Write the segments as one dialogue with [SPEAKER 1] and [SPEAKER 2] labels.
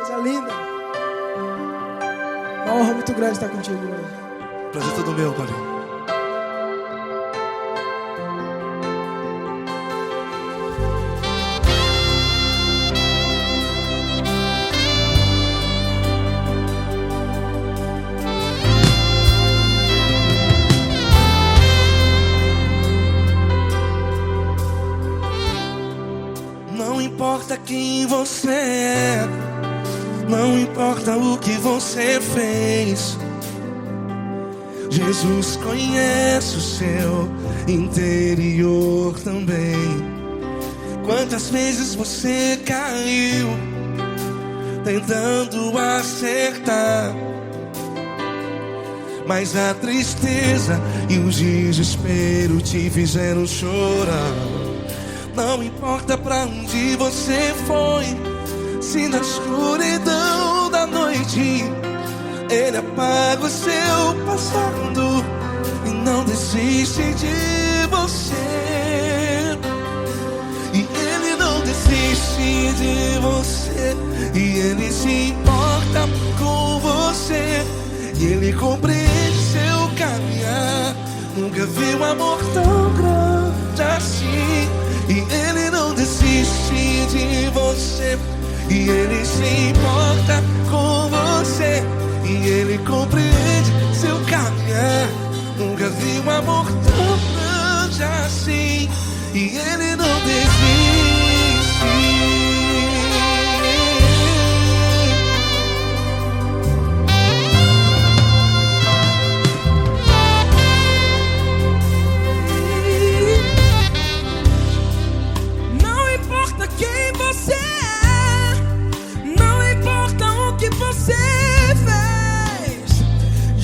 [SPEAKER 1] Coisa linda. Uma honra muito grande estar contigo hoje.
[SPEAKER 2] Prazer todo meu, Paulinho. Não importa quem você é, não importa o que você fez, Jesus conhece o seu interior também. Quantas vezes você caiu tentando acertar, mas a tristeza e o desespero te fizeram chorar. Não importa pra onde você foi, se na escuridão da noite Ele apaga o seu passado e não desiste de você. E Ele não desiste de você, e Ele se importa com você, e Ele compreende seu caminhar. Nunca vi um amor tão grande assim. E Ele não desiste de você, e Ele se importa com você, e Ele compreende seu caminhar. Nunca vi um amor tão grande assim. E Ele não desiste.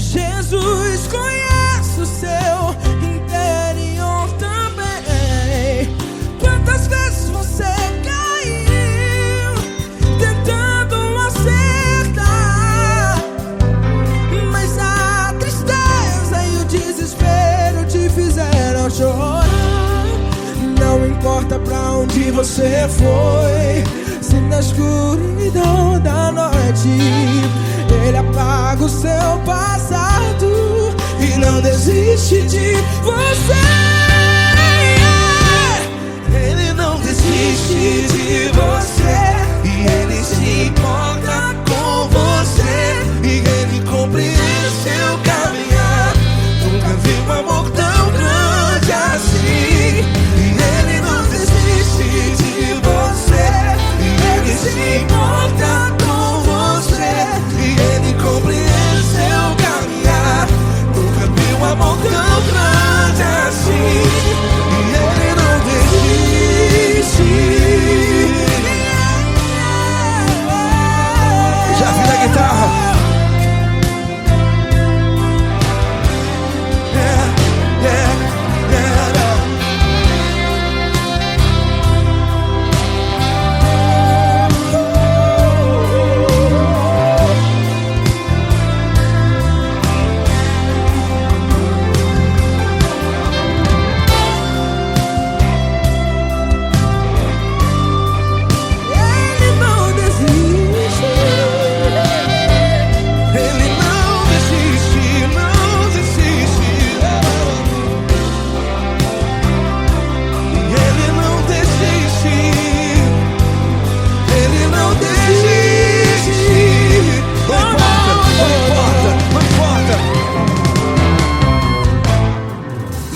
[SPEAKER 1] Jesus conhece o seu interior também. Quantas vezes você caiu tentando acertar, mas a tristeza e o desespero te fizeram chorar. Não importa pra onde você foi, se na escuridão da noite Ele apaga o seu passado e não desiste de você.
[SPEAKER 2] Ele não desiste de você, e Ele se importa com você, e Ele compreende seu caminhar. Nunca vi um amor tão grande assim. E Ele não desiste de você, e Ele se importa com você, e Ele compreende seu caminhar. Nunca vi um amor tão grande assim. E Ele não desiste. Já vi na guitarra.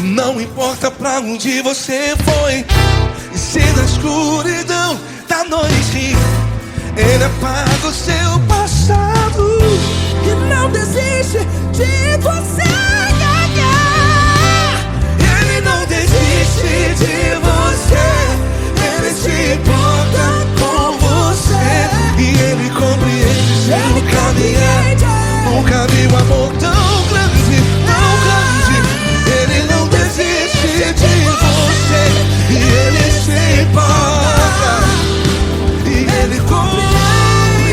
[SPEAKER 2] Não importa pra onde você foi, e se na escuridão da noite Ele apaga o seu passado
[SPEAKER 1] E não desiste de você.
[SPEAKER 2] Ele não desiste de você, Ele se importa com você, e Ele compreende seu caminhar. Nunca vi um amor tão grande, tão grande. Ele não desiste de você, e Ele se importa, e Ele compreende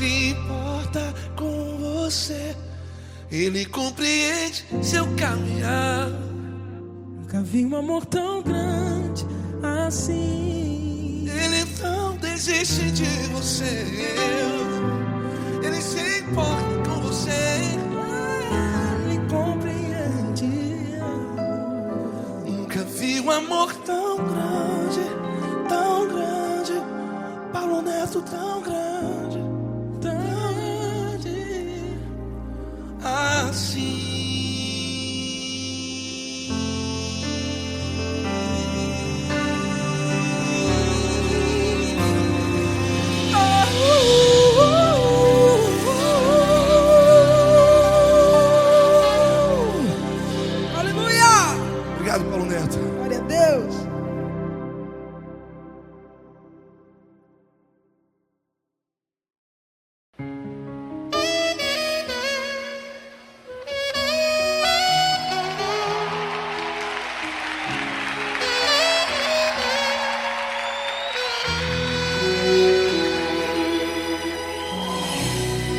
[SPEAKER 2] se importa com você. Ele compreende seu caminhar.
[SPEAKER 1] Nunca vi um amor tão grande assim.
[SPEAKER 2] Ele não desiste de você. Ele se importa com você.
[SPEAKER 1] Ele compreende.
[SPEAKER 2] Nunca vi um amor tão grande, tão grande. Paulo Neto tão grande, tão grande assim. Obrigado, Paulo Neto.
[SPEAKER 1] Glória a Deus.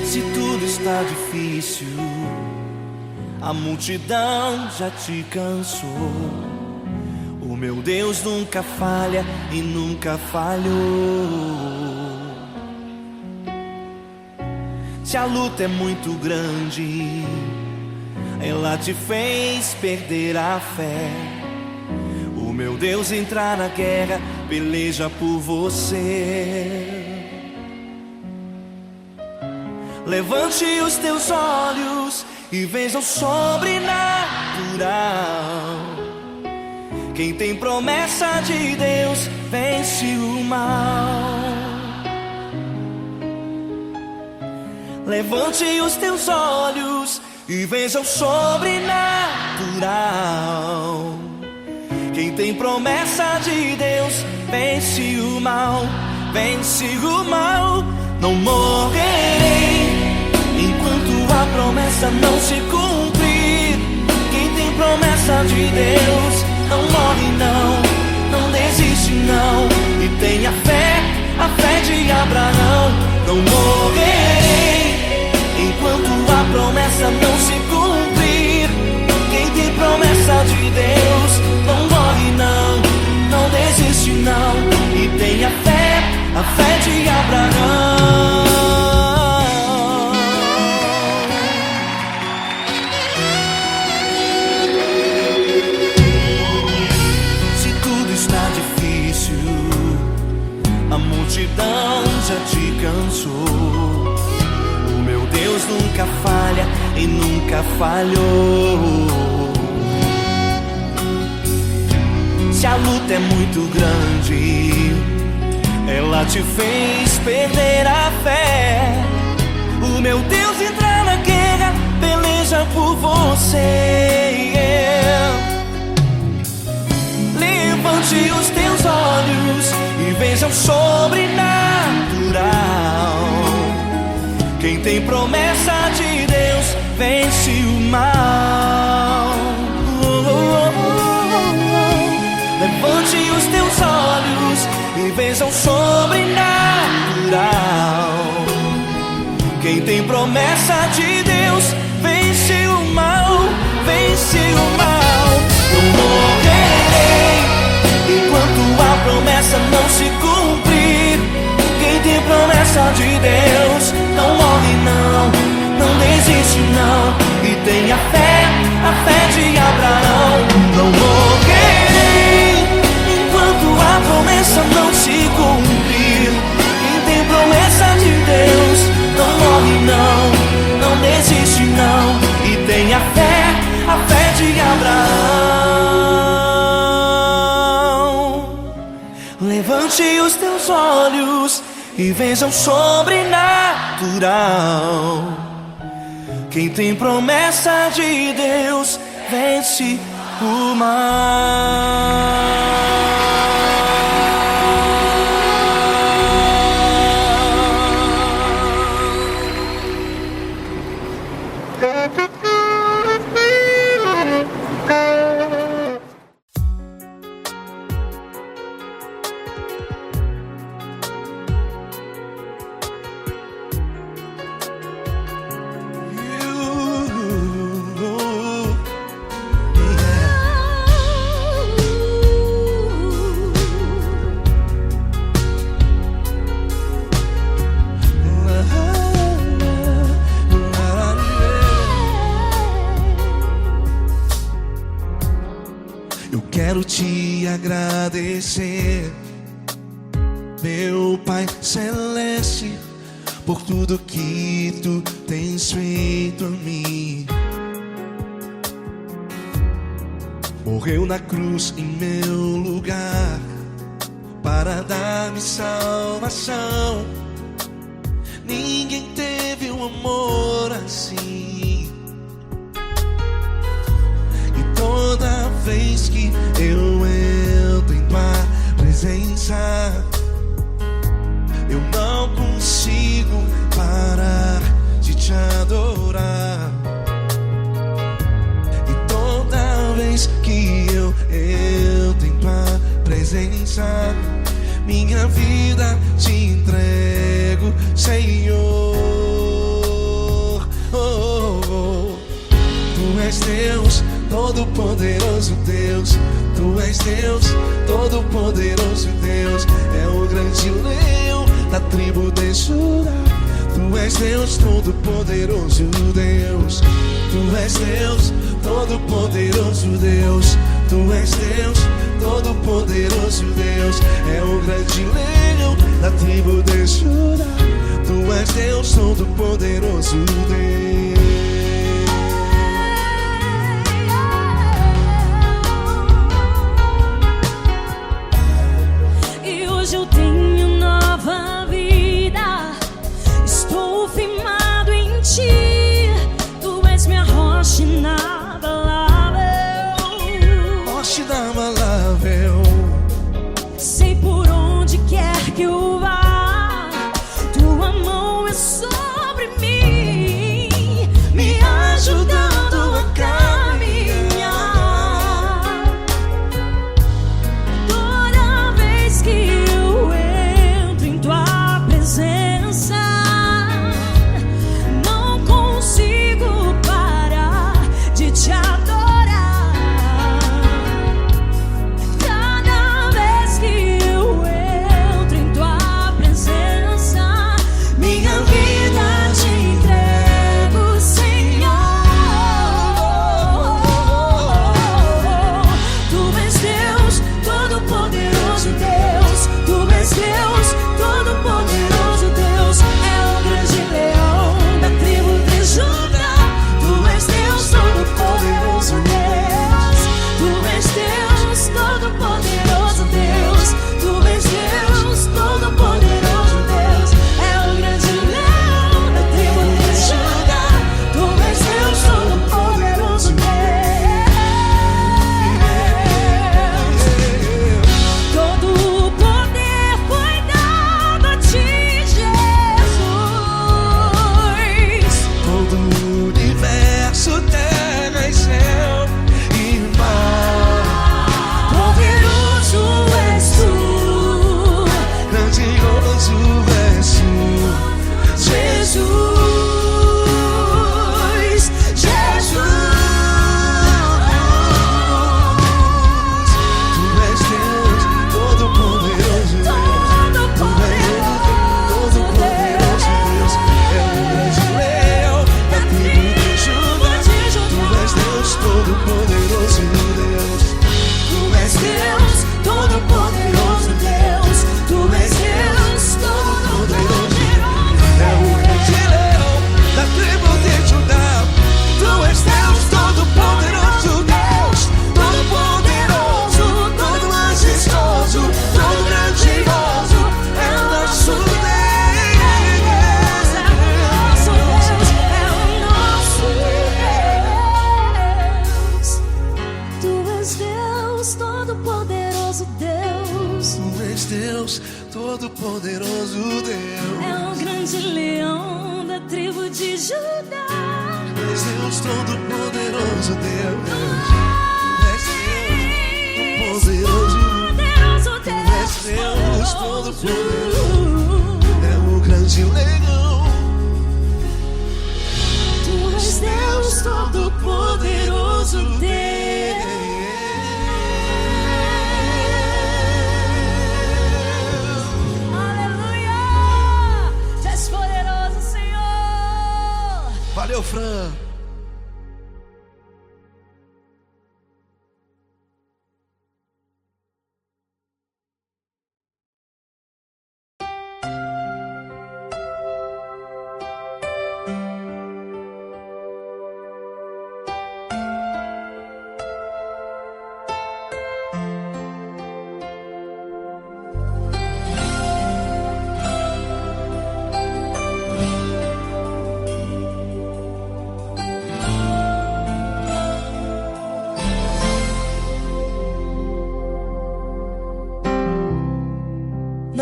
[SPEAKER 2] Se tudo está difícil, a multidão já te cansou. O meu Deus nunca falha e nunca falhou. Se a luta é muito grande, ela te fez perder a fé. O meu Deus entrar na guerra, peleja por você. Levante os teus olhos e veja o sobrenatural. Quem tem promessa de Deus vence o mal. Levante os teus olhos e veja o sobrenatural. Quem tem promessa de Deus vence o mal, vence o mal. Não morrerei enquanto a promessa não se cumprir. Quem tem promessa de Deus não morre não, não desiste não. E tenha fé, a fé de Abraão. Não morrerei enquanto a promessa não se cumprir. Quem tem promessa de Deus não morre não, não desiste não. E tenha fé, a fé de Abraão. A multidão já te cansou. O meu Deus nunca falha e nunca falhou. Se a luta é muito grande, ela te fez perder a fé. O meu Deus entra na guerra, peleja por você. Levante os teus olhos e veja o sobrenatural. Quem tem promessa de Deus vence o mal. Levante os teus olhos e veja o sobrenatural. Quem tem promessa de Deus vence o mal, vence o mal. Não morrerei enquanto a promessa não se cumprir. Quem tem promessa de Deus não morre não, não desiste não. E tenha fé, a fé de Abraão. Não morrerei enquanto a promessa não se cumprir. Quem tem promessa de Deus não morre não, não desiste não. E tenha fé, a fé de Abraão. Levante os teus olhos e veja o sobrenatural. Quem tem promessa de Deus vence o mal. quero te agradecer, meu Pai Celeste, por tudo que tu tens feito a mim. Morreu na cruz em meu lugar para dar-me salvação. Ninguém teve um amor assim. E toda vez que eu entro em tua presença, eu não consigo parar de te adorar. E toda vez que eu entro em tua presença, minha vida te entrego, Senhor. Tu és Deus, Todo-Poderoso Deus. Tu és Deus, Todo-Poderoso Deus. É o grande leão da tribo de Judá. Tu és Deus, Todo-Poderoso Deus. Tu és Deus, Todo-Poderoso Deus. Tu és Deus, Todo-Poderoso Deus. É o grande leão da tribo de Judá. Tu és Deus, Todo-Poderoso Deus.
[SPEAKER 3] E hoje eu tenho nova vida, estou firmado em ti. Tu és minha rocha inabalável,
[SPEAKER 2] Rocha inabalável.
[SPEAKER 3] sei por onde quer que eu vá, tua mão é sobre mim, me ajudando a caminhar. Toda vez que eu entro em tua presença, não consigo parar de te adorar. Cada vez que eu entro em tua presença, minha vida te entrego, Senhor. Tu és Deus, Todo-Poderoso Deus. Tu és Deus, Todo-Poderoso Deus. É o grande leão da tribo de Judá. Tu és Deus, Todo-Poderoso Deus. Tu és Deus, Todo-Poderoso Deus. Tu és Deus, Todo-Poderoso Deus. É o grande leão da tribo de Judá. Tu és Deus, Todo-Poderoso Deus. Todo o poder foi dado a ti, Jesus.
[SPEAKER 2] Todo o universo, terra e céu e mar.
[SPEAKER 3] Poderoso és tu,
[SPEAKER 2] Grandioso és tu,
[SPEAKER 3] Jesus, Jesus.
[SPEAKER 2] Tu és Deus, Todo-Poderoso Deus. Todo-Poderoso Deus. É o grande leão da tribo de Judá. Tu és Deus, Todo-Poderoso Deus.
[SPEAKER 3] Tu és Deus, Todo-Poderoso Deus. Tu és Deus, Todo-Poderoso.
[SPEAKER 2] É o grande leão da tribo de Judá. Tu és Deus, Todo-Poderoso Deus. Todo-Poderoso, todo majestoso, todo grandioso. É o nosso Deus.
[SPEAKER 3] É o nosso Deus. Tu és Deus, Todo-Poderoso Deus.
[SPEAKER 2] Tu és Deus, Todo-Poderoso Deus.
[SPEAKER 3] É o grande leão da tribo de Judá.
[SPEAKER 2] Tu és Deus, Todo-Poderoso Deus. Tu és Deus, Todo-Poderoso.
[SPEAKER 3] Poderoso
[SPEAKER 2] Tu és
[SPEAKER 3] Deus.
[SPEAKER 2] Deus, Todo-Poderoso. É o grande leão.
[SPEAKER 3] Tu és Deus, Todo-Poderoso Deus. Aleluia! Tu és poderoso, Senhor.
[SPEAKER 2] Valeu, Fran.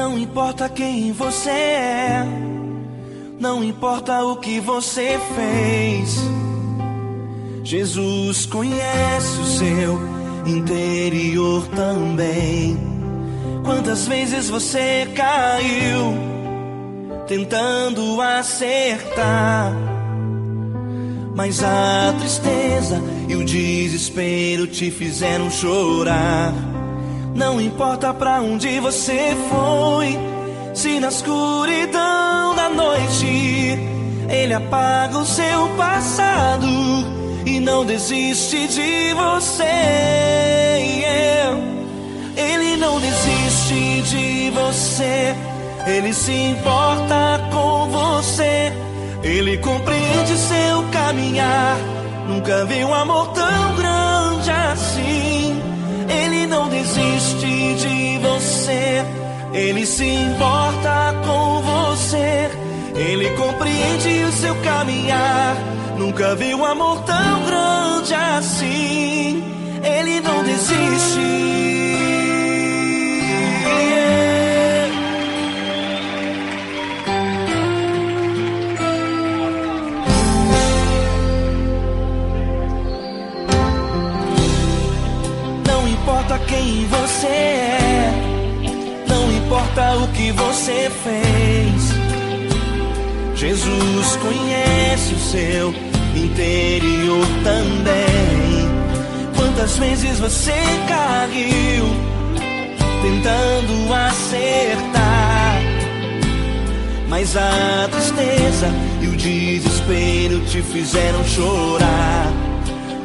[SPEAKER 2] Não importa quem você é, não importa o que você fez, Jesus conhece o seu interior também. Quantas vezes você caiu tentando acertar, mas a tristeza e o desespero te fizeram chorar. Não importa pra onde você foi, se na escuridão da noite Ele apaga o seu passado e não desiste de você. Ele não desiste de você, Ele se importa com você, Ele compreende seu caminhar. Nunca vi um amor tão grande assim. Ele não desiste de você, Ele se importa com você, Ele compreende o seu caminhar. Nunca vi um amor tão grande assim. Ele não desiste. Não importa quem você é, não importa o que você fez, Jesus conhece o seu interior também. Quantas vezes você caiu tentando acertar, mas a tristeza e o desespero te fizeram chorar.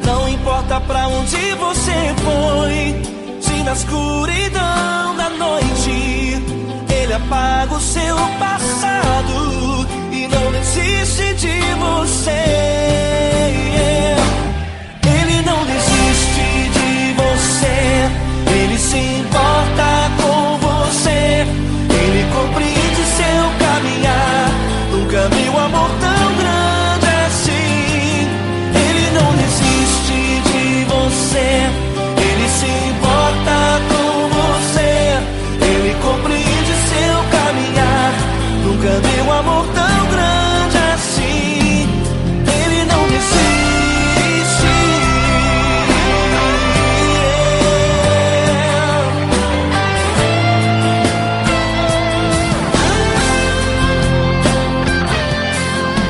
[SPEAKER 2] Não importa pra onde você foi, se na escuridão da noite Ele apaga o seu passado e não desiste de você. Ele não desiste de você, Ele se importa com você, Ele compreende seu caminhar. Nunca vi um amor tão grande assim. Ele não desiste de você, Ele se importa com você, Ele compreende seu caminhar. Nunca vi um amor tão grande assim. Ele não desiste.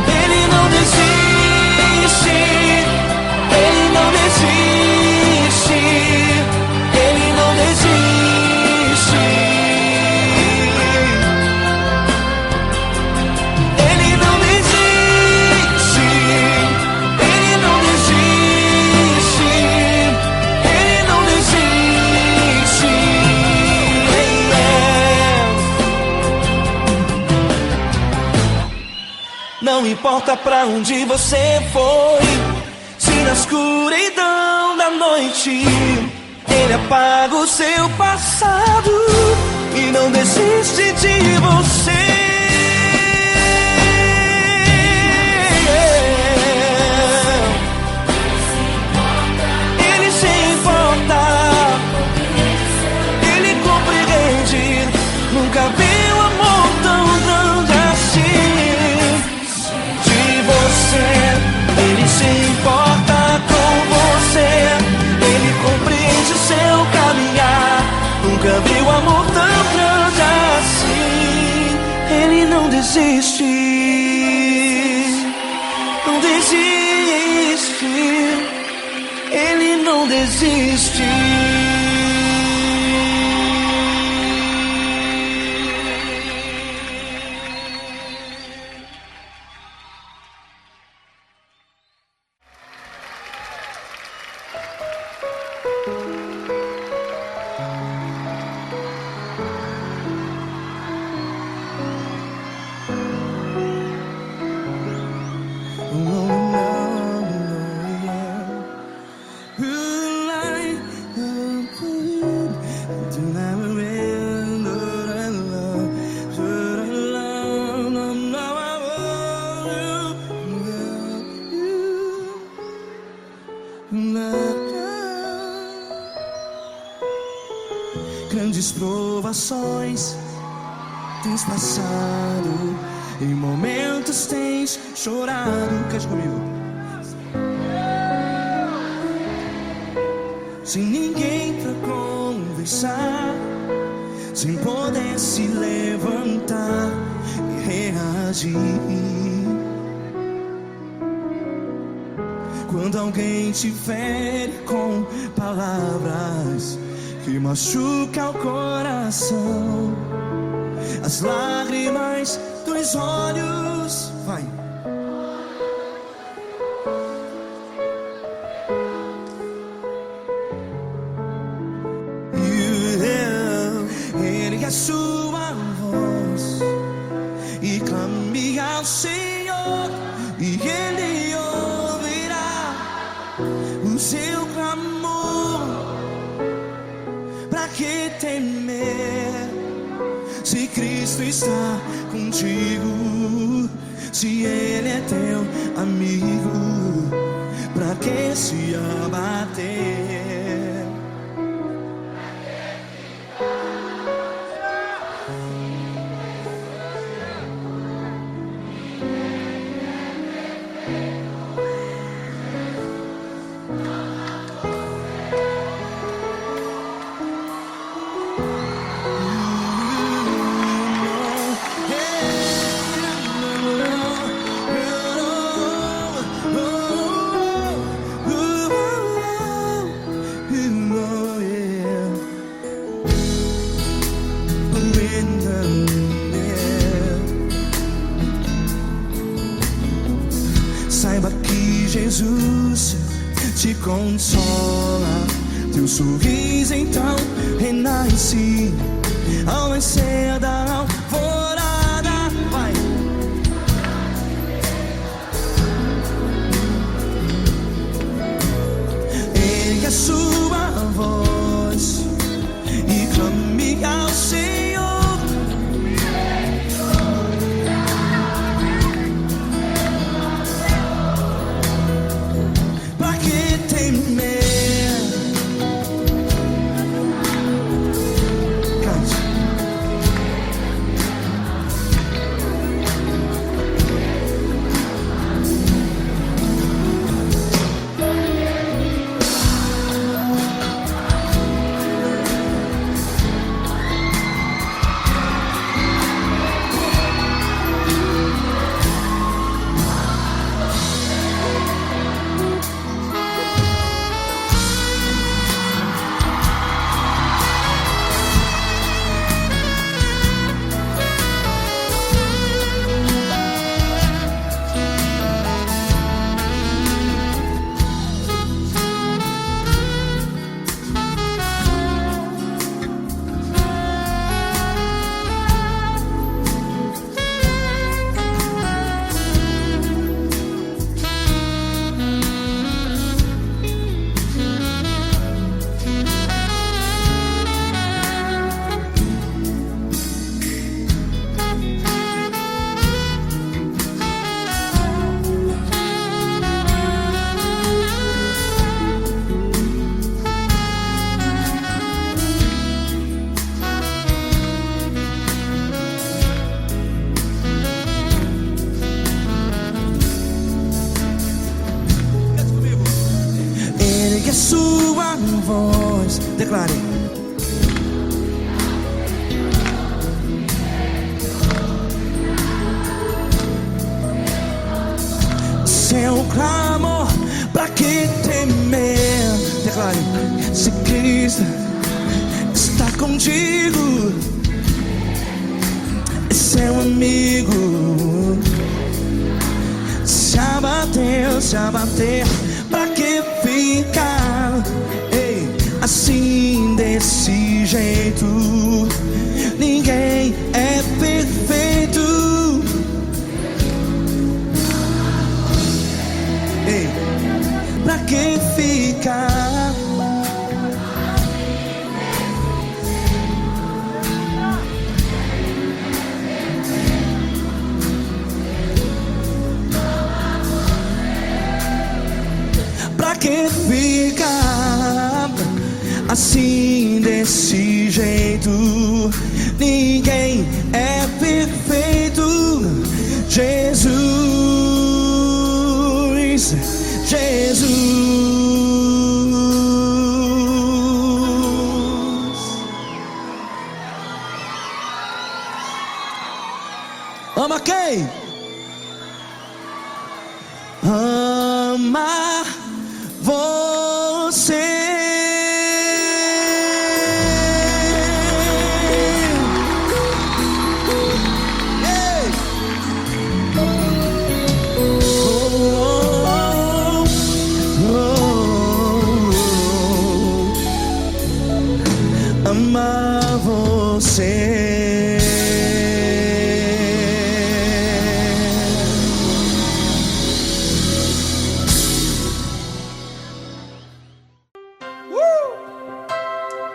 [SPEAKER 2] Ele não desiste. Ele não desiste. Ele não desiste. Ele não desiste. Ele não desiste. Ele não desiste. Não importa pra onde você foi, se na escuridão da noite Ele apaga o seu passado e não desiste de você. Ele se importa, Ele compreende. Nunca vi um amor tão grande assim. De você, Ele se importa com você, Ele compreende o seu caminhar. Nunca vi um amor tão grande assim. Ele não desiste, não desiste. Ele não desiste.
[SPEAKER 1] Grandes provações
[SPEAKER 2] tens passado, em momentos tens chorado. Cante comigo. Sem ninguém pra conversar, sem poder se levantar e reagir. Quando alguém te fere com palavras que machuca o coração, as lágrimas dos olhos, vai. Ergue a sua voz e clame ao Senhor, e Ele ouvirá o seu clamor. Pra que temer, se Cristo está contigo? Se Ele é teu amigo, pra que se abater? Saiba que Jesus te consola, teu sorriso então renasce ao nascer da alvorada. Vai. Ergue a sua voz e clame ao Senhor. Sua voz, declare. Seu clamor, pra que temer? Declare. Se Cristo está contigo, é seu amigo. Se abater, pra que ficar assim desse jeito? Ninguém é perfeito. Pra que ficar? Pra que ficar assim desse jeito? Ninguém é perfeito.
[SPEAKER 1] Jesus, Jesus. Ama quem? Ama você. Amar você.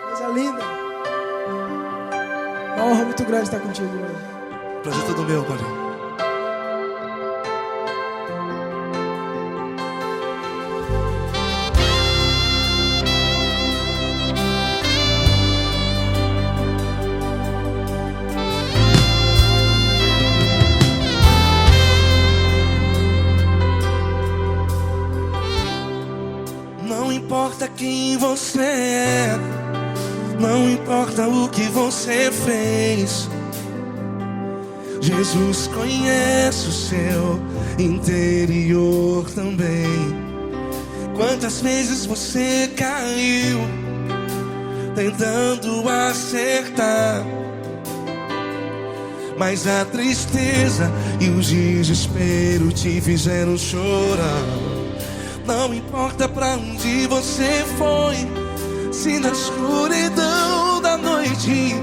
[SPEAKER 4] Coisa linda. Uma honra muito grande estar contigo hoje.
[SPEAKER 2] Prazer todo meu, Pai. Não importa quem você é, não importa o que você fez, Jesus conhece o seu interior também. Quantas vezes você caiu tentando acertar, mas a tristeza e o desespero te fizeram chorar. Não importa pra onde você foi, se na escuridão da noite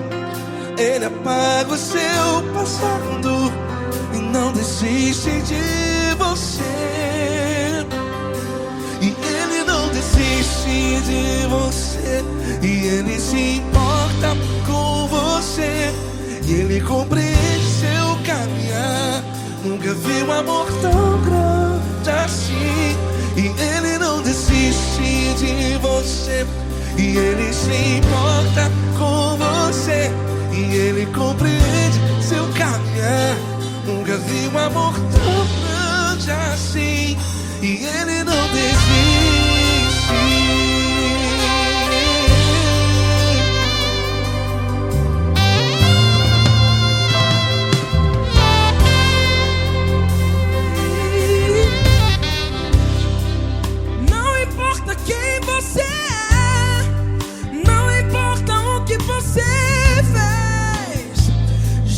[SPEAKER 2] Ele apaga o seu passado e não desiste de você. E Ele não desiste de você, e Ele se importa com você, e Ele compreende seu caminhar. Nunca vi um amor tão grande assim. E Ele não desiste de você, e Ele se importa com você, e Ele compreende seu caminhar. Nunca vi um amor tão grande assim. E Ele não desiste.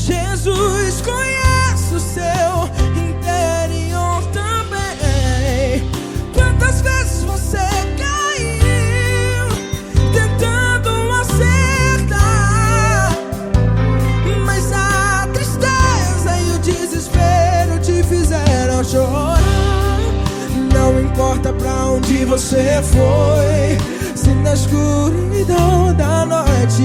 [SPEAKER 1] Jesus conhece o seu interior também. Quantas vezes você caiu tentando acertar, mas a tristeza e o desespero te fizeram chorar. Não importa pra onde você foi, se na escuridão da noite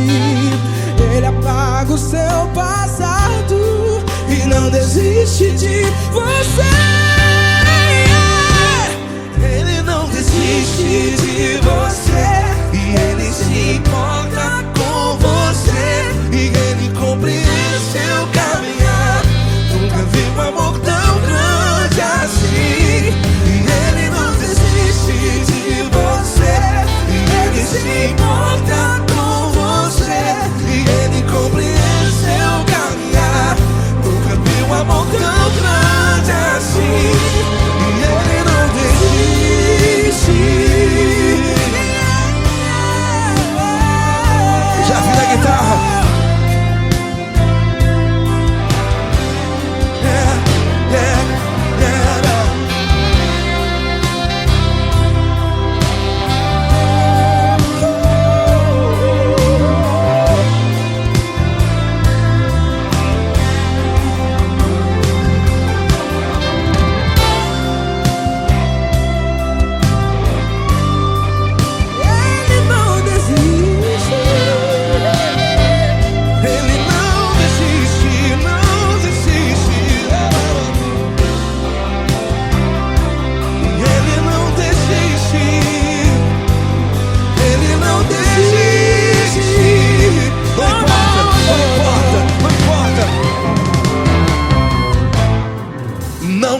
[SPEAKER 1] Ele apaga o seu passado e não desiste de você.
[SPEAKER 2] Ele não desiste de você, e Ele se importa com você, e Ele compreende seu caminhar. Nunca vi um amor tão grande assim. E Ele não desiste de você, e Ele se importa com você, e Ele compreende seu caminhar. Nunca vi um amor tão grande assim. E Ele não desiste.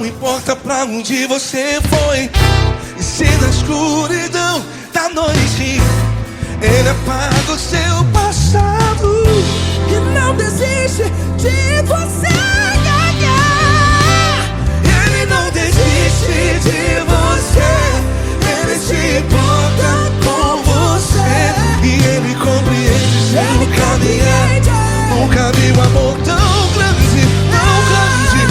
[SPEAKER 2] Não importa pra onde você foi, e se na escuridão da noite Ele apaga o seu passado
[SPEAKER 1] E não desiste de você.
[SPEAKER 2] Ele não desiste de você. Ele se importa com você. E Ele compreende seu caminhar. Nunca vi um amor tão grande, tão grande.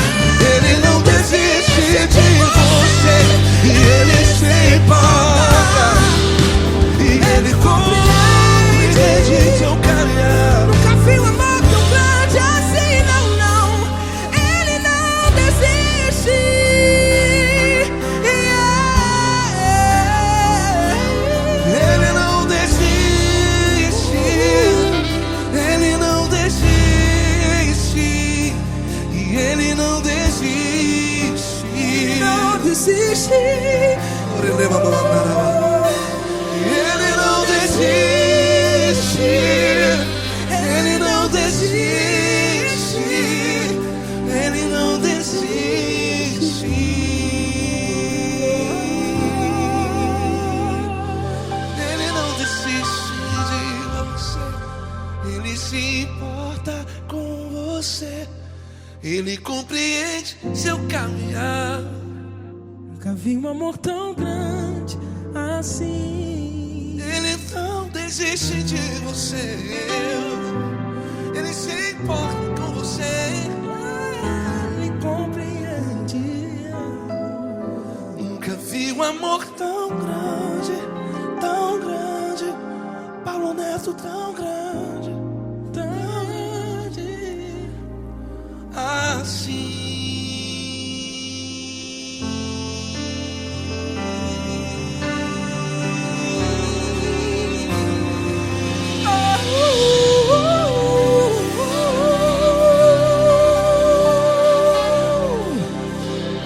[SPEAKER 2] Ele não desiste de você. E Ele se importa. E Ele compreende seu caminhar.
[SPEAKER 1] Nunca vi um amor tão grande assim, não, não. Ele não desiste.
[SPEAKER 2] Ele não desiste. Ele não desiste. E Ele não desiste.
[SPEAKER 1] Não desiste.
[SPEAKER 2] Ele não desiste. Ele não desiste. Ele não desiste. Ele não desiste de você. Ele se importa com você. Ele compreende seu caminhar.
[SPEAKER 1] Nunca vi um amor tão grande assim.
[SPEAKER 2] Ele não desiste de você. Ele se importa com você.
[SPEAKER 1] Ele compreende.
[SPEAKER 2] Nunca vi um amor tão grande, tão grande. Paulo Neto tão grande, tão grande assim.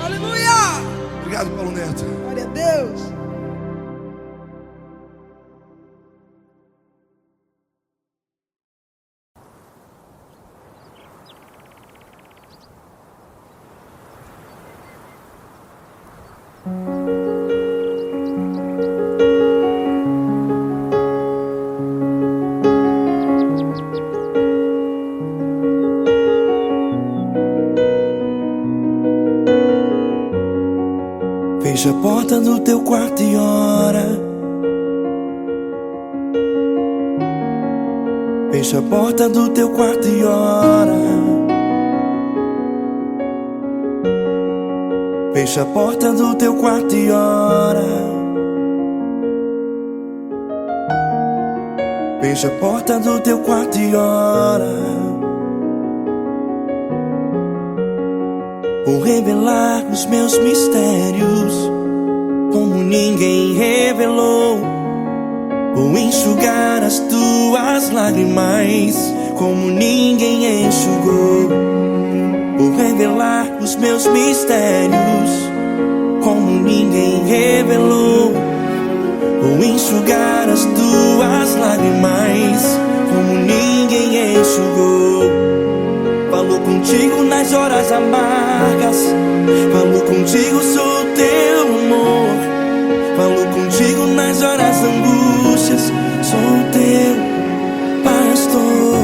[SPEAKER 1] Aleluia!
[SPEAKER 2] Obrigado, Paulo Neto.
[SPEAKER 1] Glória a Deus.
[SPEAKER 2] Fecha a porta do teu quarto e ora. Fecha a porta do teu quarto e ora. Fecha a porta do teu quarto e ora. Fecha a porta do teu quarto e ora. Vou revelar os meus mistérios como ninguém revelou. Vou enxugar as tuas lágrimas como ninguém enxugou. Vou revelar os meus mistérios como ninguém revelou. Vou enxugar as tuas lágrimas como ninguém enxugou. Falo contigo nas horas amargas. Falo contigo, sou teu amor. Falo contigo nas horas angústias. Sou teu pastor.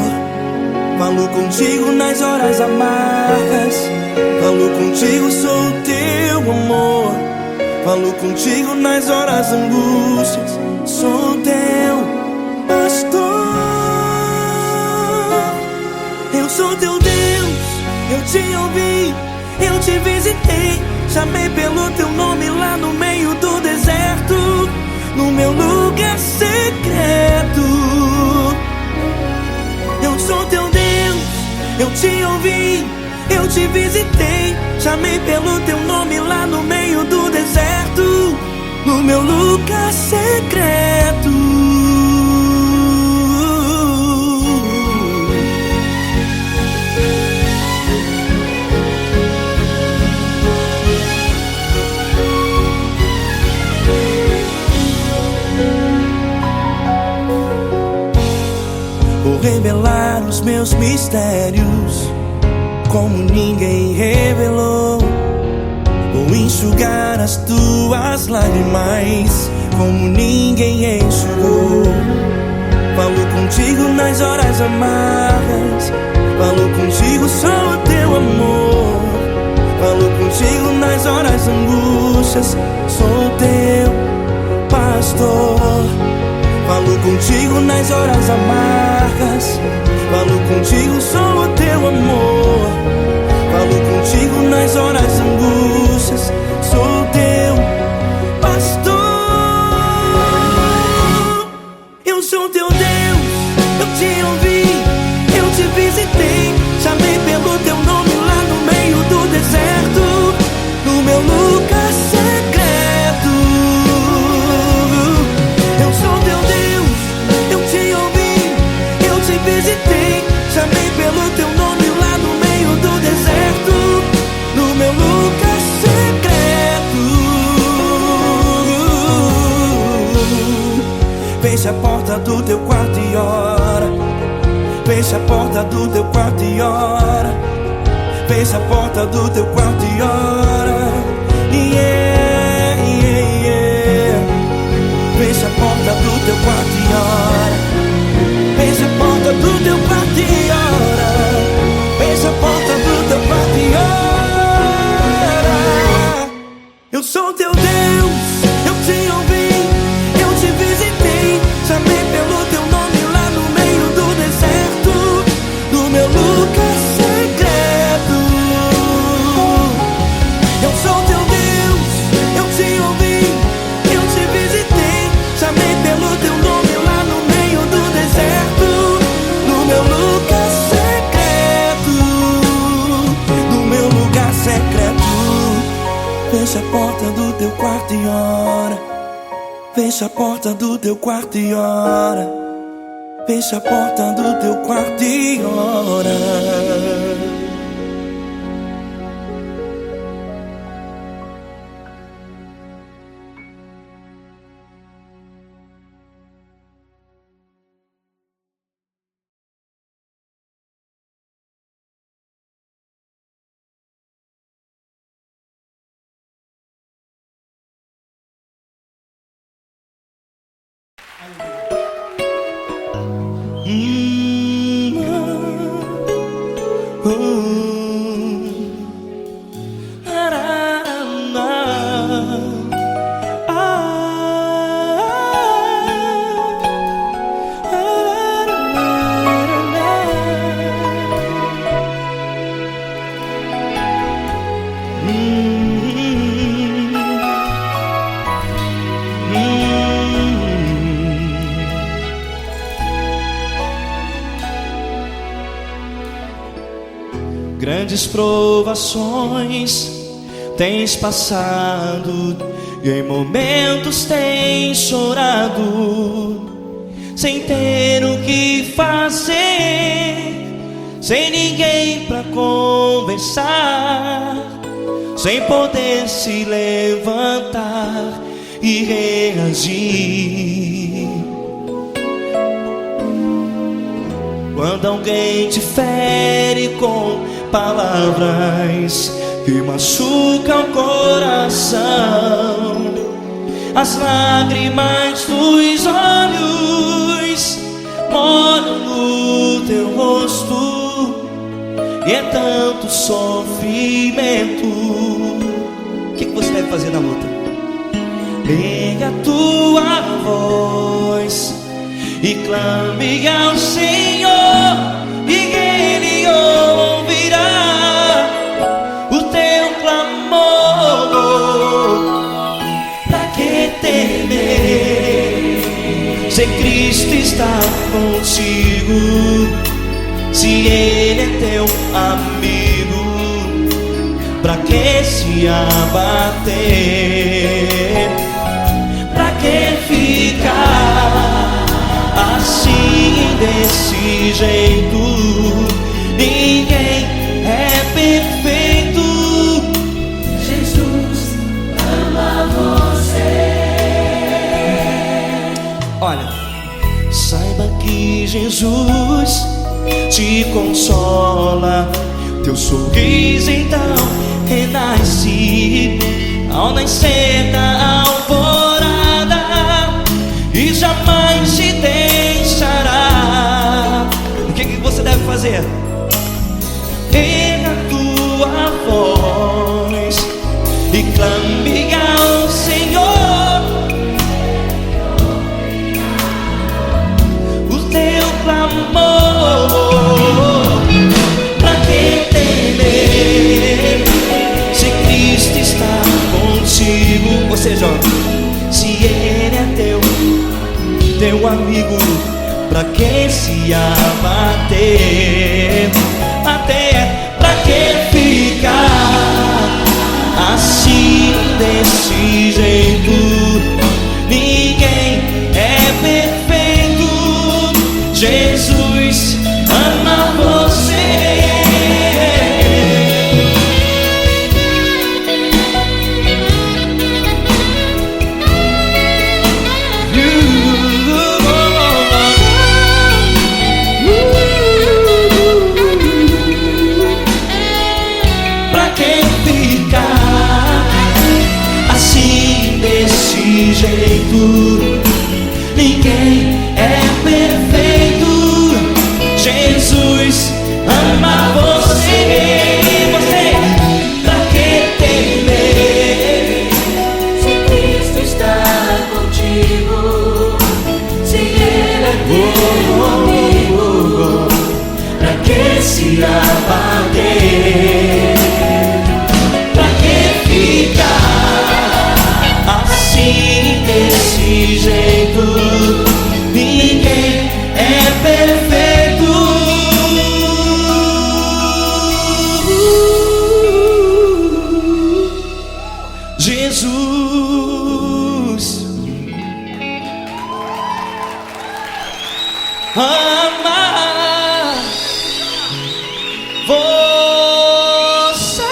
[SPEAKER 2] Falo contigo nas horas amargas. Falo contigo, sou teu amor. Falo contigo nas horas angústias. Sou teu pastor. Eu sou teu Deus, eu te ouvi, eu te visitei. Chamei pelo teu nome lá no meio do deserto, no meu lugar secreto. Eu sou teu Deus, eu te ouvi, eu te visitei. Chamei pelo teu nome lá no meio do deserto, no meu lugar secreto. Vou revelar os meus mistérios como ninguém revelou. enxugar as tuas lágrimas como ninguém enxugou. Falo contigo nas horas amargas, falo contigo só o teu amor. Falo contigo nas horas angústias, sou teu pastor. Falo contigo nas horas amargas, falo contigo só o teu amor. Falo contigo nas horas angústias, sou teu pastor. Eu sou teu Deus, eu te ouvi, eu te visitei, chamei pelo teu nome lá no meio do deserto, no meu lugar secreto. Eu sou teu Deus, eu te ouvi, eu te visitei, chamei pelo teu nome lá no meio do deserto, no meu lugar secreto. Fecha a porta do teu quarto e ora. Fecha a porta do teu quarto e ora. Fecha a porta do teu quarto e ora. Yeah, yeah, yeah. Fecha a porta do teu quarto e ora. Fecha a porta do teu quarto e ora. Fecha a porta do teu quarto e ora. Eu sou teu Deus, eu te ouvi, eu te visitei, chamei pelo teu nome lá no meio do deserto, no meu lugar secreto. Eu sou teu Deus, eu te ouvi, eu te visitei, chamei pelo teu nome lá no meio do deserto, no meu lugar secreto, no meu lugar secreto. Fecha a porta do teu quarto e ora. Fecha a porta do teu quarto e ora. Fecha a porta do teu quarto e ora.
[SPEAKER 5] Grandes provações tens passado e em momentos tens chorado, sem ter o que fazer, sem ninguém pra conversar, sem poder se levantar e reagir. Quando alguém te fere com palavras que machucam o coração, as lágrimas dos olhos molham no teu rosto, e é tanto sofrimento. O que você deve fazer na luta? Pega a tua voz e clame ao Senhor, e Ele ouvirá o teu clamor. Pra que temer, se Cristo está contigo, se Ele é teu amigo? Pra que se abater? Pra que ficar assim, desse jeito? Ninguém é perfeito.
[SPEAKER 3] Jesus ama você.
[SPEAKER 5] Olha, saiba que Jesus te consola, teu sorriso então renasce, ao nascer da alvorada, e jamais te deixará. O que você deve fazer? Erga a tua voz e clame ao Senhor o teu clamor. Pra que temer se Cristo está contigo? Ou seja, se Ele é teu amigo, pra que se abater? Até pra que ficar assim desse jeito? Ninguém é perfeito. Jesus ama você. Ninguém é perfeito. Jesus ama você. Você, pra que temer
[SPEAKER 3] Se Cristo está contigo, se Ele é teu amigo, pra que se abater?
[SPEAKER 5] Pra que ficar assim desse jeito? Ninguém é perfeito. Jesus ama você.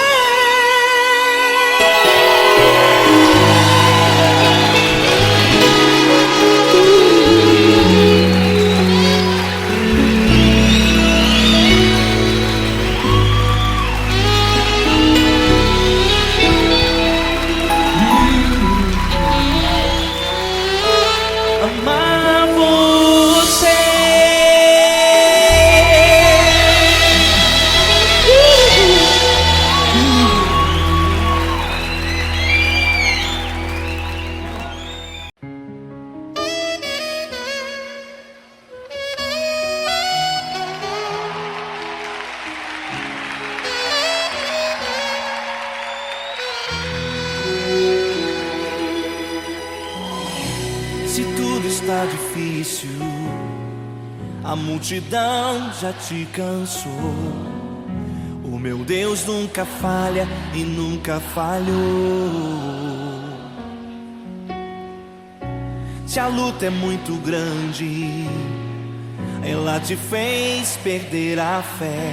[SPEAKER 5] Amar você. Se tudo está difícil, a multidão já te cansou. O meu Deus nunca falha e nunca falhou. Se a luta é muito grande, ela te fez perder a fé.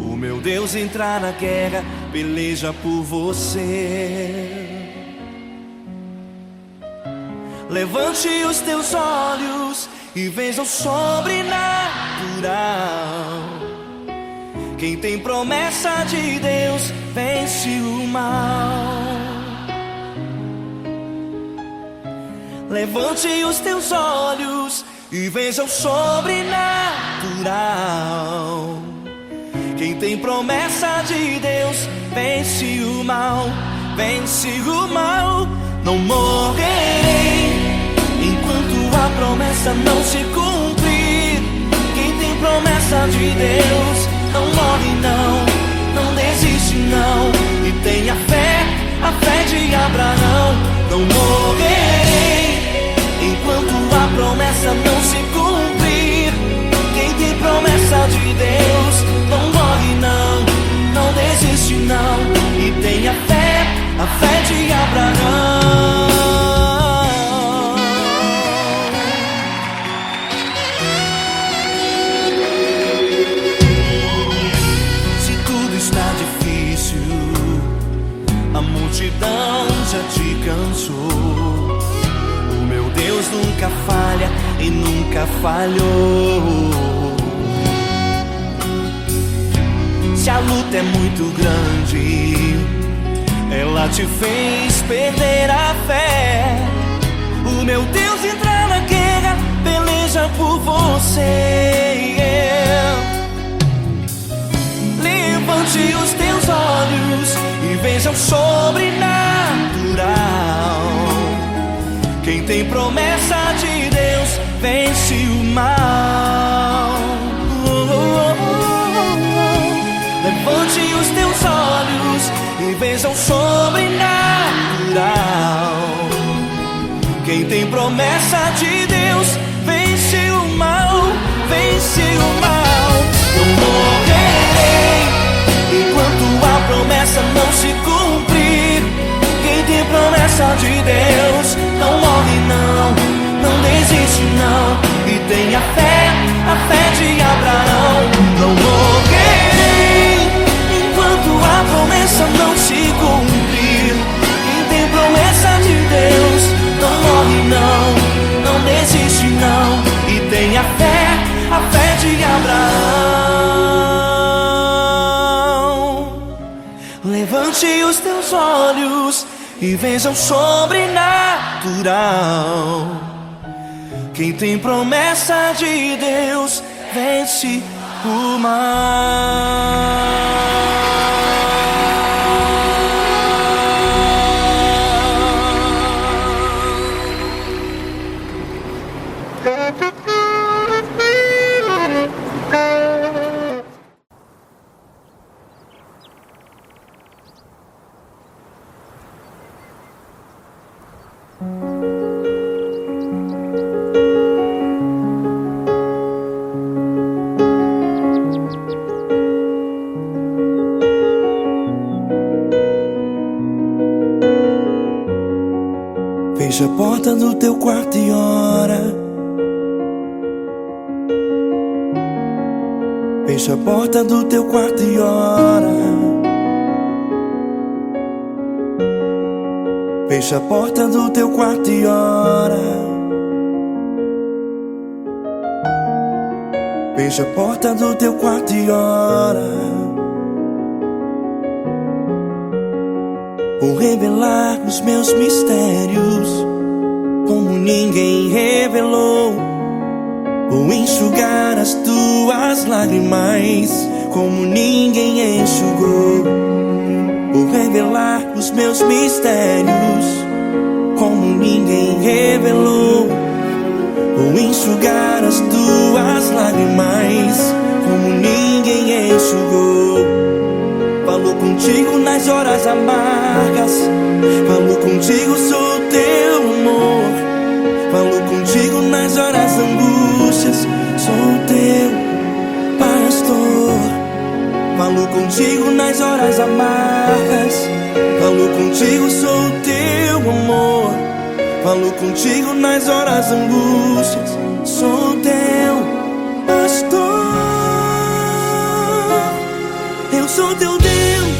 [SPEAKER 5] O meu Deus entra na guerra, peleja por você. Levante os teus olhos e veja o sobrenatural. Quem tem promessa de Deus vence o mal. Levante os teus olhos e veja o sobrenatural. Quem tem promessa de Deus vence o mal. Vence o mal. Não morrerei enquanto a promessa não se cumprir. Quem tem promessa de Deus não morre não, não desiste não. E tenha fé, a fé de Abraão. Não morrerei enquanto a promessa não se cumprir. Quem tem promessa de Deus não morre não, não desiste não. E tenha fé, a fé de Abraão. A multidão já te cansou. O meu Deus nunca falha e nunca falhou. Se a luta é muito grande, ela te fez perder a fé. O meu Deus entra na guerra, peleja por você. Levante os teus olhos e veja o sobrenatural. Quem tem promessa de Deus vence o mal. Levante os teus olhos e veja o sobrenatural. Quem tem promessa de Deus vence o mal, vence o mal. Eu morrerei enquanto a promessa não se cumprir. Quem tem promessa de Deus não morre não, não desiste não. E tenha fé, a fé de Abraão. Não morrerei enquanto a promessa não se cumprir. Quem tem promessa de Deus não morre não, não desiste não. E tenha fé, a fé de Abraão. Levante os teus olhos e veja o sobrenatural. Quem tem promessa de Deus vence o mal.
[SPEAKER 2] Fecha a porta do teu quarto e ora. Fecha a porta do teu quarto e ora. Fecha a porta do teu quarto e ora. Fecha a porta do teu quarto e ora. Vou revelar os meus mistérios como ninguém revelou. Vou enxugar as tuas lágrimas como ninguém enxugou. Vou revelar os meus mistérios como ninguém revelou. Vou enxugar as tuas lágrimas como ninguém enxugou. Falo contigo nas horas amargas, falo contigo, sou teu amor. Falo contigo nas horas angústias, sou teu pastor. Falo contigo nas horas amargas, falo contigo, sou teu amor. Falo contigo nas horas angústias, sou teu pastor. Eu sou teu Deus,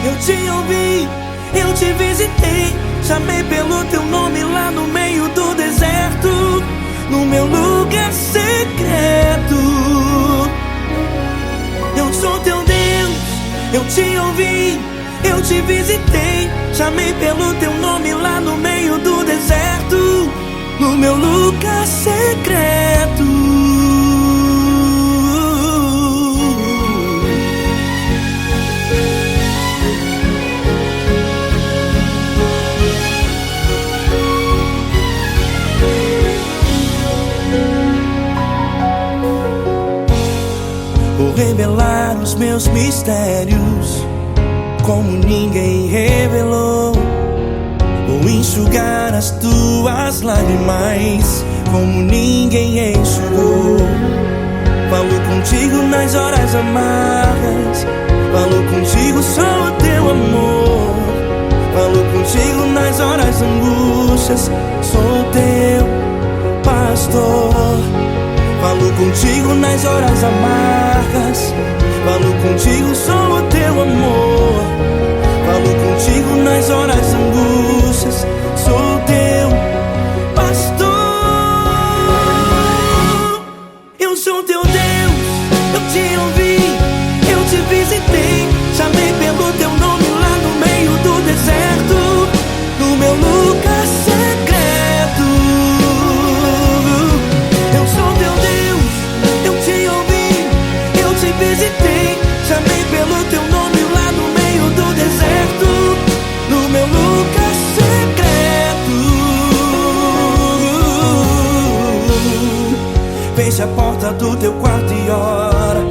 [SPEAKER 2] eu te ouvi, eu te visitei. Chamei pelo teu nome lá no meio do deserto, no meu lugar secreto. Eu sou teu Deus, eu te ouvi, eu te visitei. Chamei pelo teu nome lá no meio do deserto, no meu lugar secreto. Vou revelar os meus mistérios como ninguém revelou. Vou enxugar as tuas lágrimas como ninguém enxugou. Falo contigo nas horas amargas, falo contigo, sou o teu amor. Falo contigo nas horas angústias, sou teu pastor. Falo contigo nas horas amargas, falo contigo, sou o teu amor. Falo contigo nas horas angústias, sou teu pastor. Eu sou teu Deus, eu te ouvi, eu te visitei. Chamei pelo teu nome lá no meio do deserto.
[SPEAKER 5] porta do teu quarto e ora.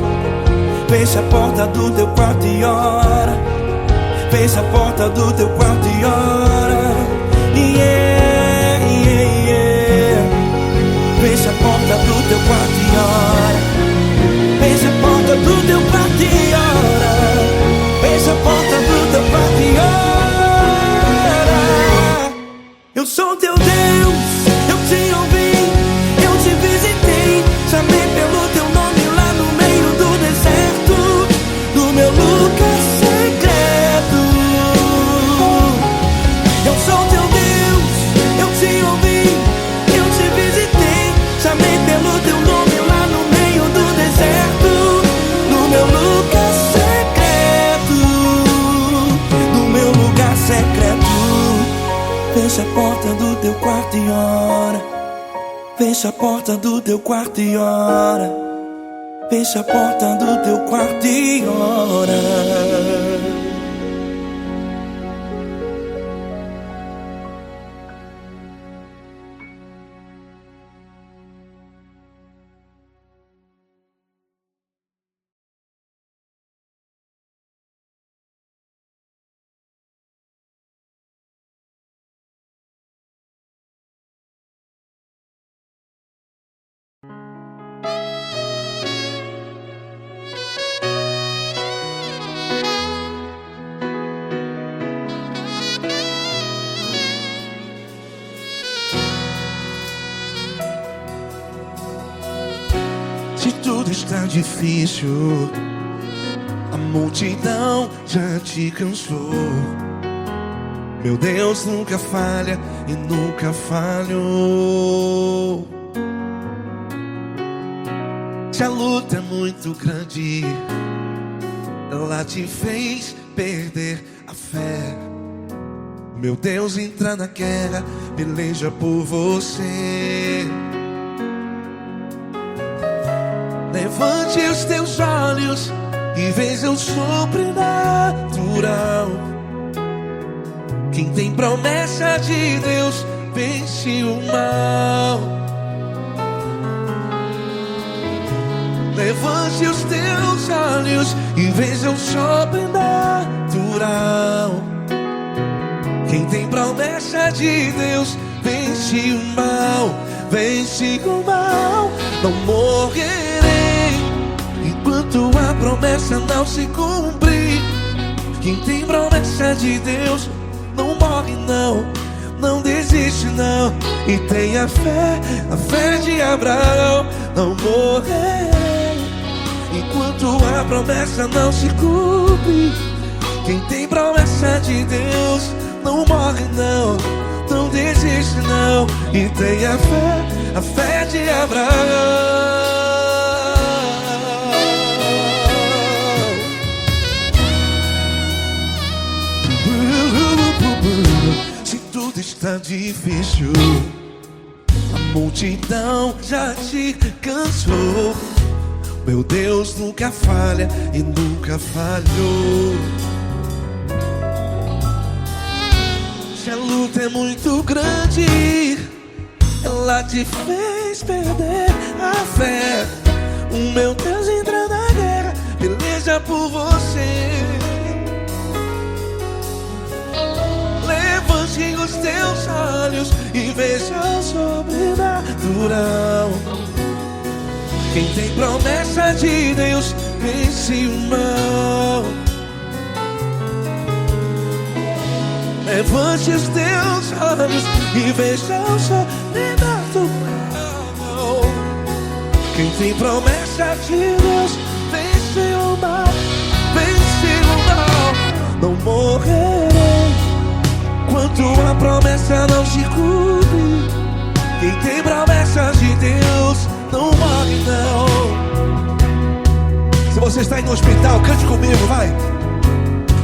[SPEAKER 5] Fecha a porta do teu quarto e ora. Fecha a porta do teu quarto e ora. Yeah, yeah, yeah. Fecha a porta do teu quarto e ora. Fecha a porta do teu quarto e ora. Fecha a porta do teu quarto e ora. Eu sou teu Deus, eu te ouvi, eu te visitei, chamei pelo teu nome lá no meio do deserto, no meu lugar secreto. Eu sou teu Deus, eu te ouvi, eu te visitei, chamei pelo teu nome lá no meio do deserto, no meu lugar secreto, no meu lugar secreto. Fecha a porta do teu quarto e ora. Fecha a porta do teu quarto e ora. Fecha a porta do teu quarto e ora.
[SPEAKER 2] Se tudo está difícil, a multidão já te cansou. Meu Deus nunca falha e nunca falhou. Se a luta é muito grande, ela te fez perder a fé. Meu Deus entra na guerra, peleja por você. Levante os teus olhos e veja o sobrenatural. Quem tem promessa de Deus vence o mal. Levante os teus olhos e veja o sobrenatural. Quem tem promessa de Deus vence o mal. Vence o mal. Não morrerei enquanto a promessa não se cumprir. Quem tem promessa de Deus não morre não, não desiste não. E tenha fé, a fé de Abraão. Não morrerei enquanto a promessa não se cumpre. Quem tem promessa de Deus não morre não, não desiste não. E tenha fé, a fé de Abraão. Se tudo está difícil, a multidão já te cansou. Meu Deus nunca falha e nunca falhou. Se a luta é muito grande, ela te fez perder a fé. O meu Deus entra na guerra, peleja por você. Levante os teus olhos e veja o sobrenatural. Quem tem promessa de Deus vence o mal. Levante os teus olhos e veja o sobrenatural. Quem tem promessa de Deus vence o mal. Vence o mal. Não morrerei enquanto a promessa não se cumpre. Quem tem promessa de Deus não morre não. Se você está em um hospital, cante comigo, vai.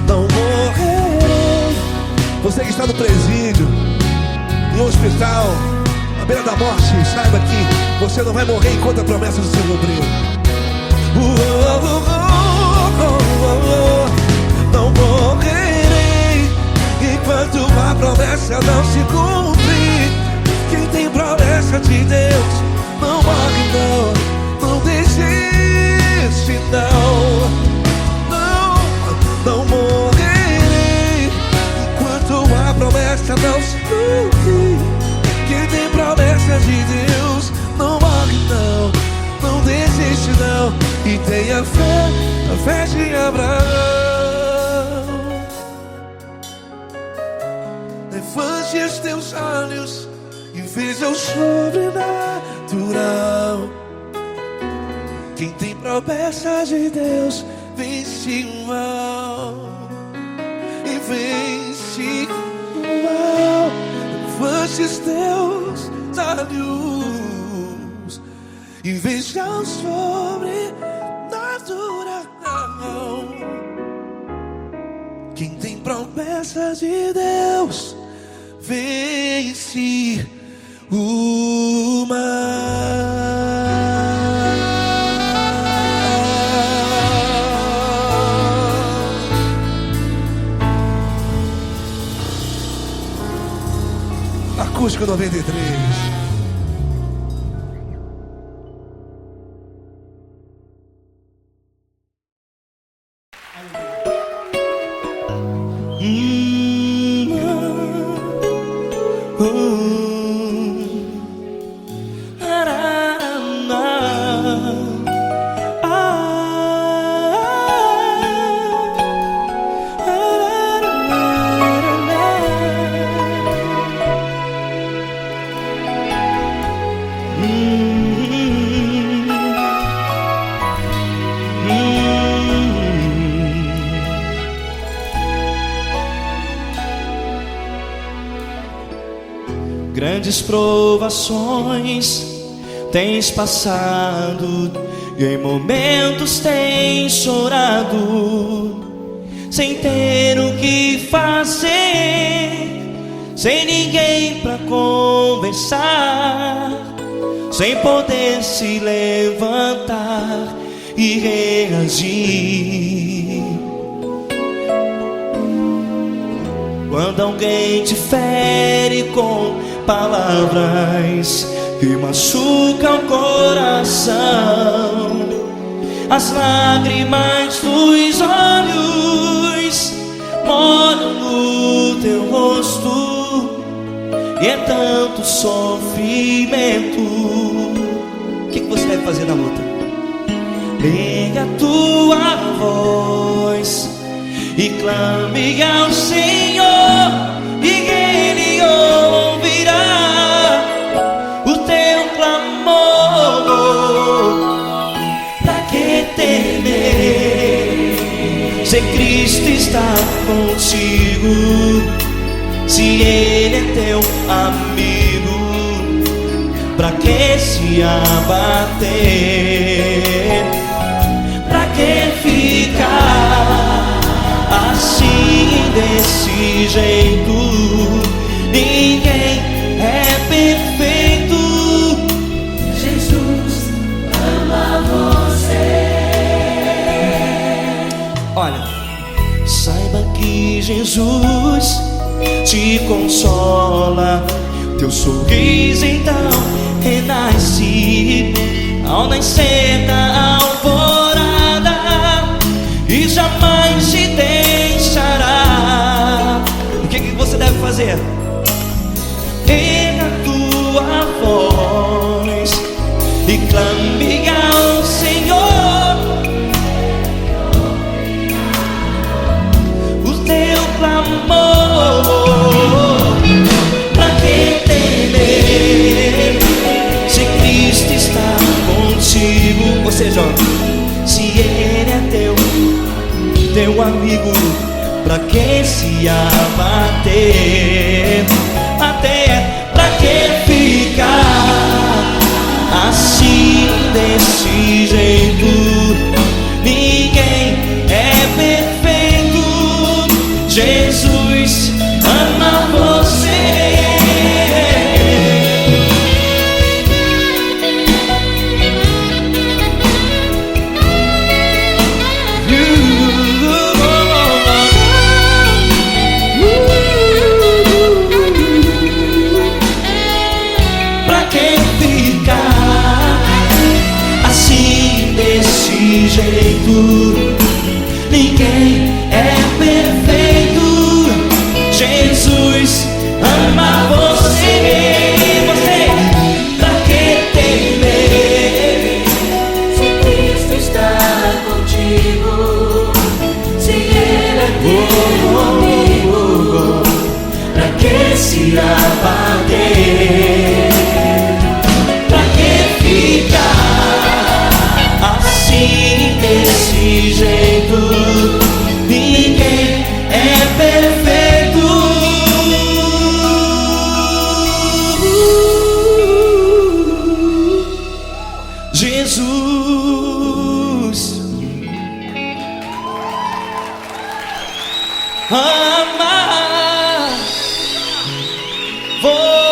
[SPEAKER 2] Não morrerei. Você que está no presídio, em um hospital, à beira da morte, saiba que você não vai morrer enquanto a promessa não se cumprir. Não morrerei enquanto a promessa não se cumprir. Quem tem promessa de Deus não morre não, não deixa não se iludir. Quem tem promessas de Deus não morre não, não desiste não. E tenha fé, a fé de Abraão. Levante os teus olhos e veja o sobrenatural. Quem tem promessas de Deus vence o mal e vence o mal. Levante os teus olhos e veja o sobrenatural. Quem tem promessas de Deus vence o mal. Acústico 93.
[SPEAKER 5] Grandes provações tens passado e em momentos tens chorado, sem ter o que fazer, sem ninguém pra conversar, sem poder se levantar e reagir. Quando alguém te fere com palavras que machucam o coração, as lágrimas dos olhos molham no teu rosto, e é tanto sofrimento. O que você deve fazer na luta? Liga a tua voz e clame ao Senhor, e Ele ouvirá o teu clamor. Pra que temer, se Cristo está contigo, se Ele é teu amigo? Pra que se abater? Pra que ficar assim, desse jeito? Ninguém é perfeito.
[SPEAKER 3] Jesus ama você.
[SPEAKER 5] Olha, saiba que Jesus te consola, teu sorriso então renasce ao nascer da alvorada, e jamais te deixará. O que você deve fazer? Erga a tua voz e clame ao Senhor, o teu clamor. Pra que temer, se Cristo está contigo? Ou seja, se Ele é teu amigo, pra que se abater? Até pra que ficar assim, desse jeito? Ninguém é perfeito. Jesus ama você. temer? Pra que ficar assim desse jeito? Ninguém é perfeito. Jesus, amar você.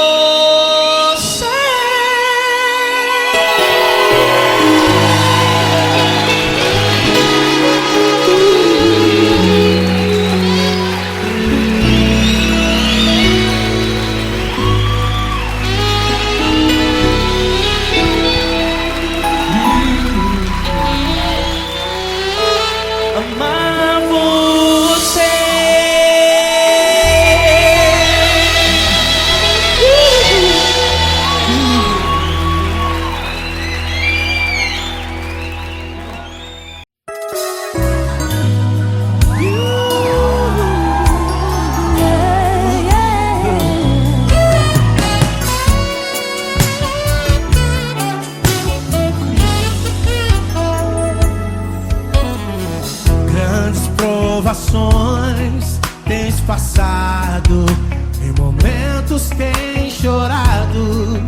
[SPEAKER 5] Amar você.
[SPEAKER 6] Grandes provações tens passado, em momentos tens chorado,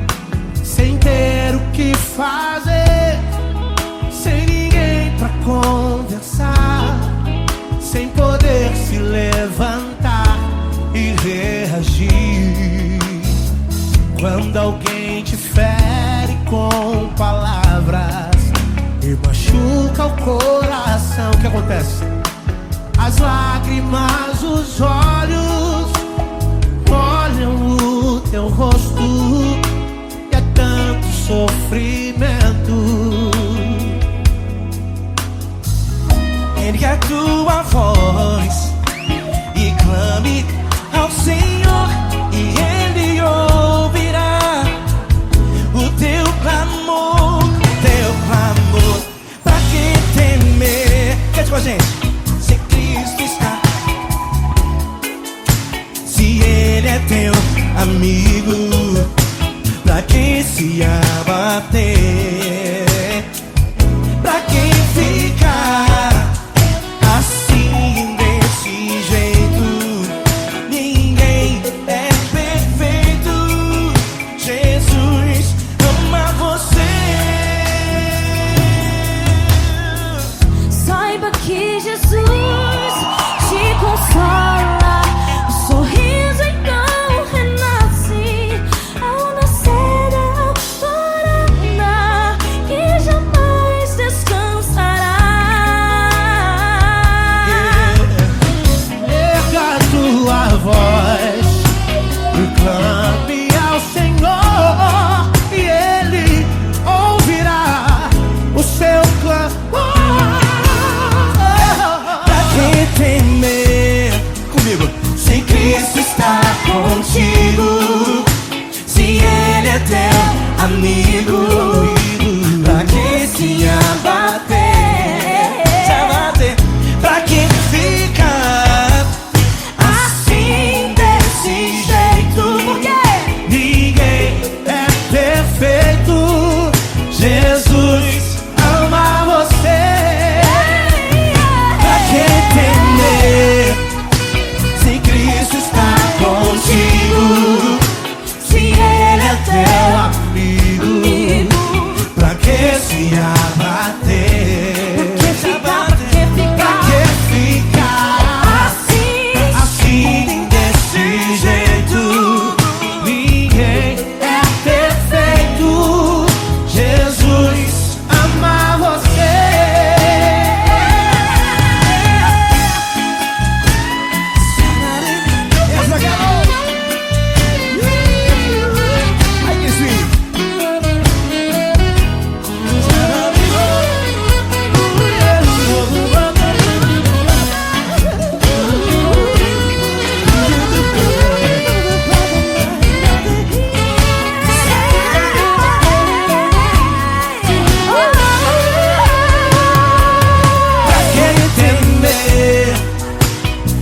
[SPEAKER 6] sem ter o que fazer, sem ninguém pra conversar, sem poder se levantar e reagir. Quando alguém te fere com palavras e machuca o coração, o que acontece? As lágrimas, os olhos molham o teu rosto, e é tanto sofrimento.
[SPEAKER 5] Ergue a tua voz e clame ao Senhor, e Ele ouvirá o teu clamor, teu clamor. Pra que temer? Cante com a gente. Se Cristo está, se Ele é teu amigo, pra que se abater? Pra que ficar assim desse jeito? Ninguém é perfeito. Jesus ama você.
[SPEAKER 3] Saiba que Jesus te consola, o sorriso então renasce ao nascer da alvorada, que jamais descansará.
[SPEAKER 6] Erga a tua voz e clame ao Senhor, e Ele ouvirá o seu clamor.
[SPEAKER 5] Pra que temer? Comigo. Se Cristo está contigo, se Ele é teu amigo, pra que se abater? Se abater. Pra que ficar assim desse jeito? Por quê?
[SPEAKER 6] Ninguém é perfeito. Jesus ama você.
[SPEAKER 5] Pra que temer? Se Cristo está contigo, se Ele é teu amigo, pra que se abater? Pra que ficar assim desse jeito?
[SPEAKER 6] Ninguém é perfeito. Jesus ama você.
[SPEAKER 1] Essa garota. Aí que sim.
[SPEAKER 5] Pra que temer?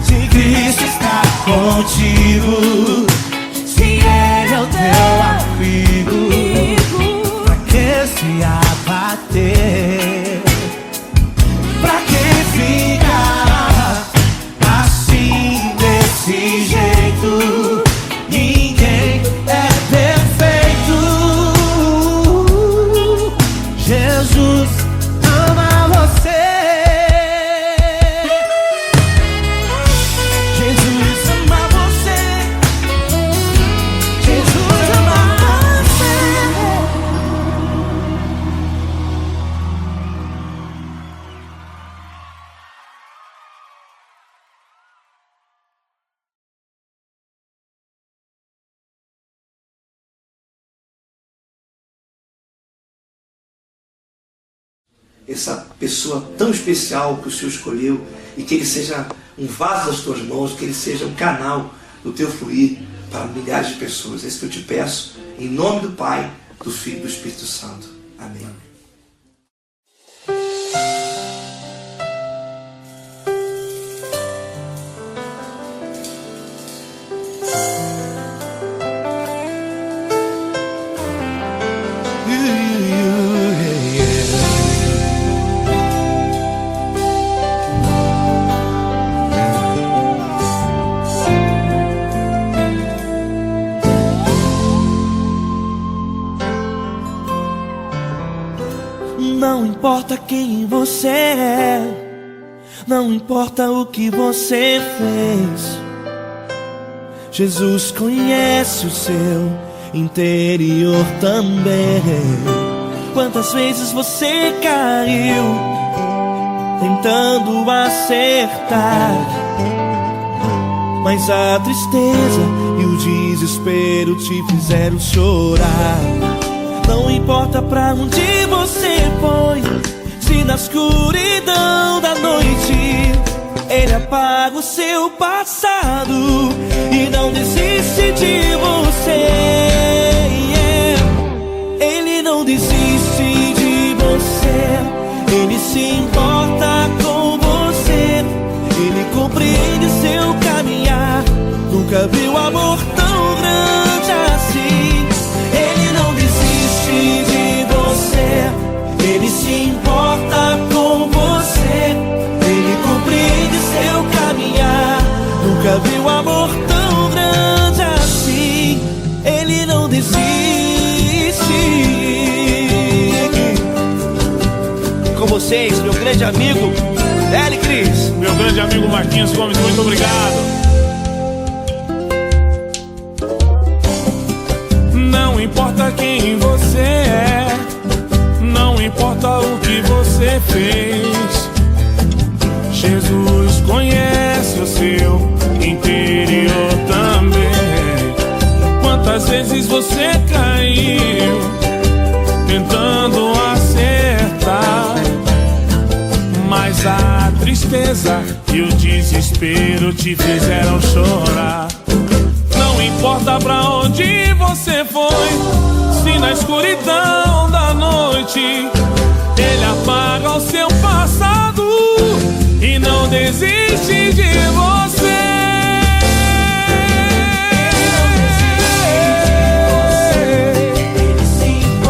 [SPEAKER 5] Se Cristo está contigo, se Ele é o teu amigo,
[SPEAKER 2] essa pessoa tão especial que o Senhor escolheu, e que ele seja um vaso das tuas mãos, que ele seja um canal do teu fluir para milhares de pessoas. É isso que eu te peço, em nome do Pai, do Filho e do Espírito Santo. Amém.
[SPEAKER 5] Não importa quem você é, não importa o que você fez, Jesus conhece o seu interior também. Quantas vezes você caiu tentando acertar, mas a tristeza e o desespero te fizeram chorar. Não importa pra onde você foi, se na escuridão da noite Ele apaga o seu passado e não desiste de você. Ele não desiste de você, Ele se importa com você, Ele compreende seu caminhar. Nunca viu amor tão grande assim. Ele não desiste de você, Ele se importa com você, Ele compreende seu caminhar. Nunca viu amor tão grande assim. Ele não desiste. Com vocês, meu grande amigo L. Cris.
[SPEAKER 7] Meu grande amigo Marquinhos Gomes, muito obrigado. Não importa quem você é, não importa o que você fez, Jesus conhece o seu interior também. Quantas vezes você caiu tentando acertar, mas a tristeza e o desespero te fizeram chorar. Não importa pra onde você foi, se na escuridão da noite Ele apaga o seu passado e não desiste de você.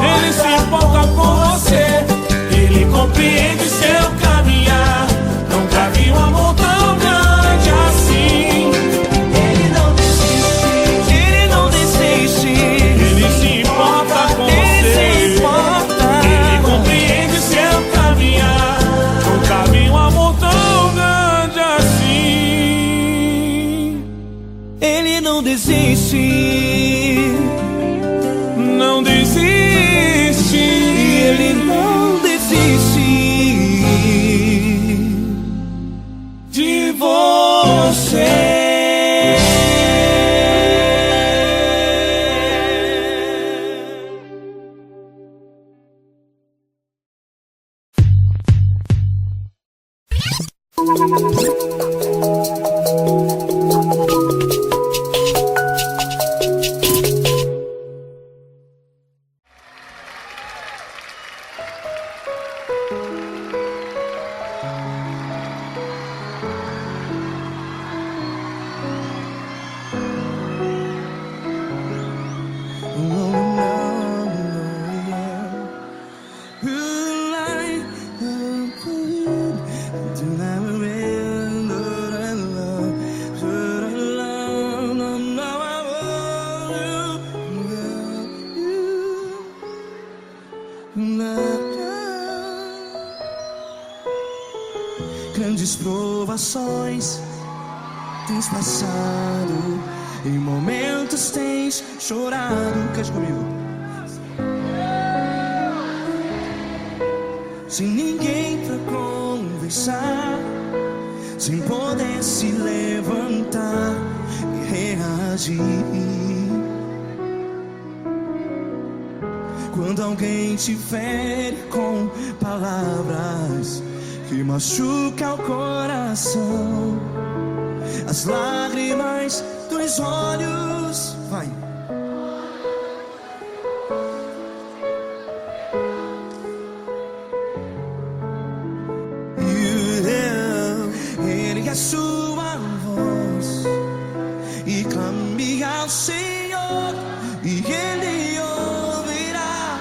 [SPEAKER 7] Ele se importa com você, Ele compreende seu caminhar. Nunca vi um amor tão grande assim.
[SPEAKER 5] Ele não desiste, Ele não desiste.
[SPEAKER 7] Ele se importa com você, Ele compreende seu caminhar. Nunca vi um amor tão grande assim.
[SPEAKER 5] Ele não desiste,
[SPEAKER 7] Não desiste.
[SPEAKER 5] Ele não desiste
[SPEAKER 7] De você.
[SPEAKER 1] Grandes provações tens passado, em momentos tens chorado. Cante comigo. Sem ninguém pra conversar, sem poder se levantar e reagir.
[SPEAKER 5] Quando alguém te fere com palavras que machucam o coração, as lágrimas dos olhos, vai. Ergue a sua voz e clame ao Senhor, e Ele ouvirá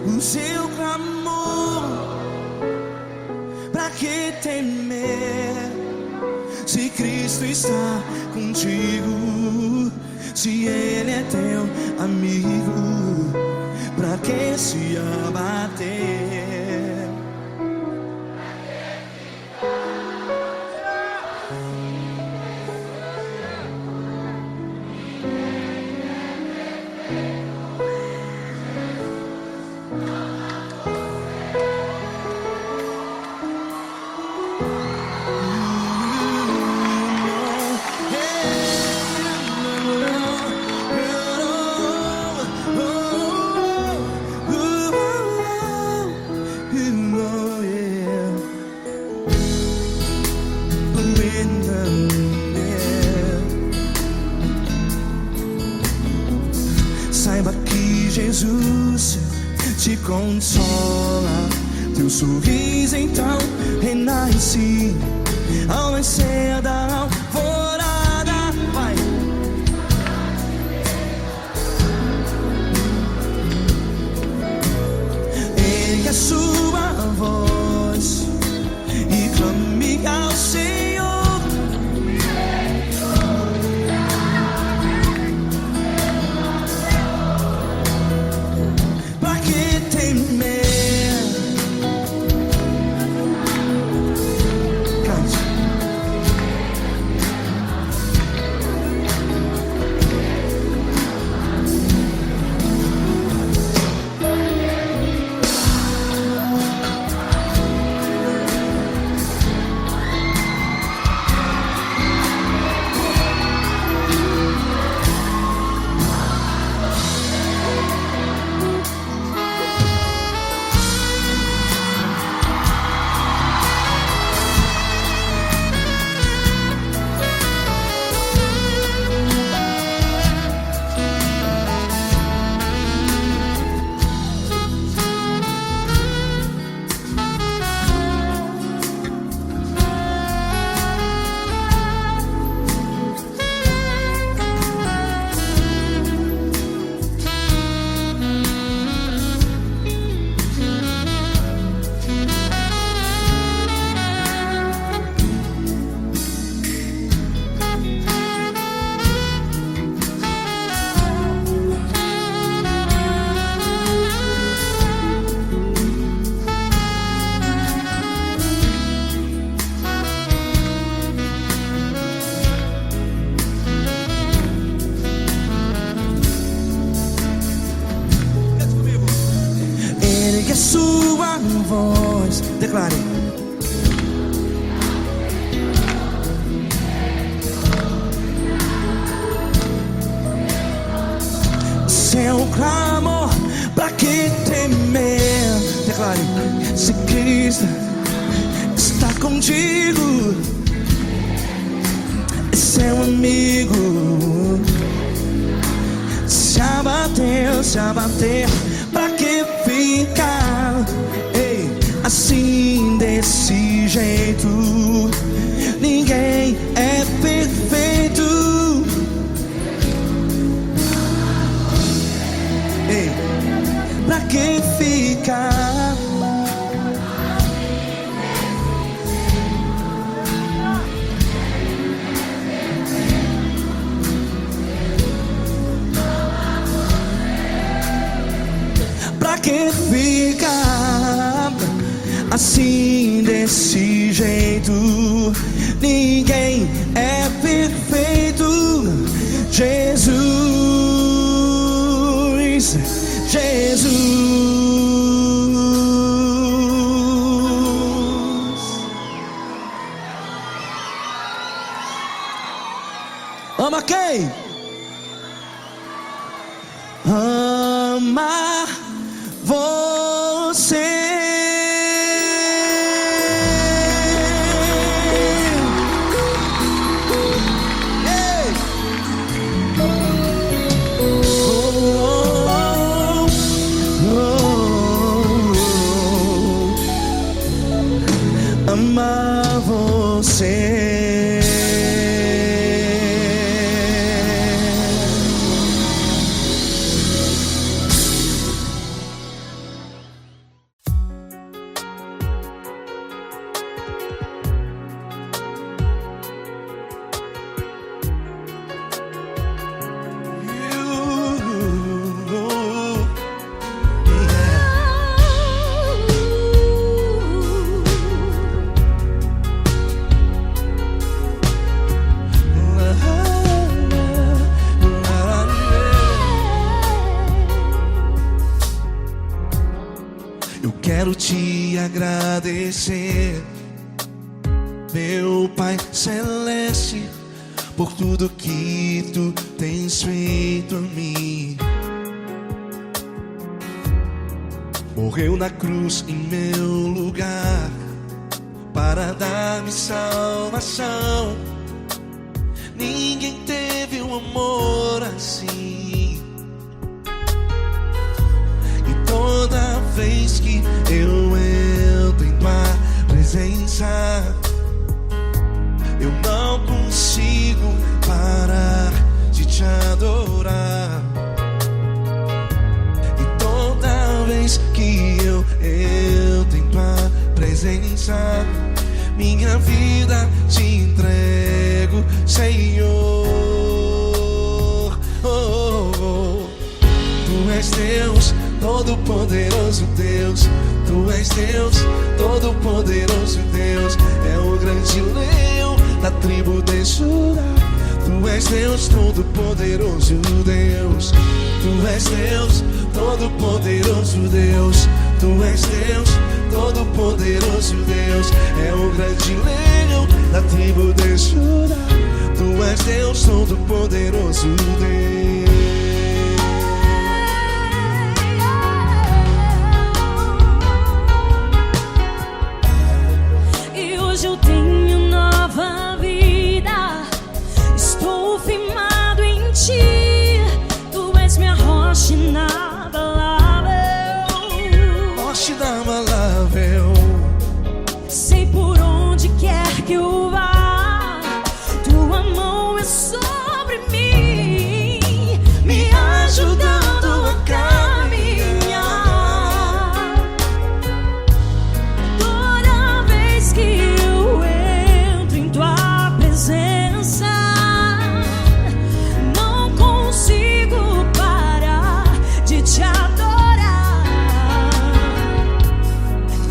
[SPEAKER 5] o seu clamor. Pra que temer, se Cristo está contigo? Se Ele é teu amigo, pra que se abater? Saiba que Jesus te consola, teu sorriso então renasce ao nascer da alvorada. Vai. Ergue a sua voz e clame ao Senhor. Ergue a sua voz, declare. Seu clamor, pra que temer? Declare. Se Cristo está contigo, é seu amigo. Se abater, pra que ficar, ei, assim desse jeito? Ninguém é perfeito. Ei, pra que ficar? Pra que ficar assim desse jeito? Ninguém é perfeito. Jesus, Jesus. Ama quem? Ama
[SPEAKER 2] quero te agradecer, meu Pai Celeste, por tudo que tu tens feito a mim. Morreu na cruz em meu lugar para dar-me salvação. Ninguém teve um amor assim. E toda vez que eu entro em tua presença, eu não consigo parar de te adorar. E toda vez que eu entro em tua presença, minha vida te entrego, Senhor. Oh, oh, oh. Tu és Deus, todo-poderoso Deus. Tu és Deus, todo-poderoso Deus. É o grande leão da tribo de Judá. Tu és Deus, todo-poderoso Deus. Tu és Deus, todo-poderoso Deus. Tu és Deus, todo-poderoso Deus. É o grande leão da tribo de Judá. Tu és Deus, todo-poderoso Deus.
[SPEAKER 3] E hoje eu tenho nova vida, estou firmado em ti. Tu és minha rocha inabalável,
[SPEAKER 2] Rocha inabalável.
[SPEAKER 3] sei por onde quer que eu vá, tua mão é sobre mim, me ajudando a caminhar. Toda vez que eu entro em tua presença, não consigo parar de te adorar.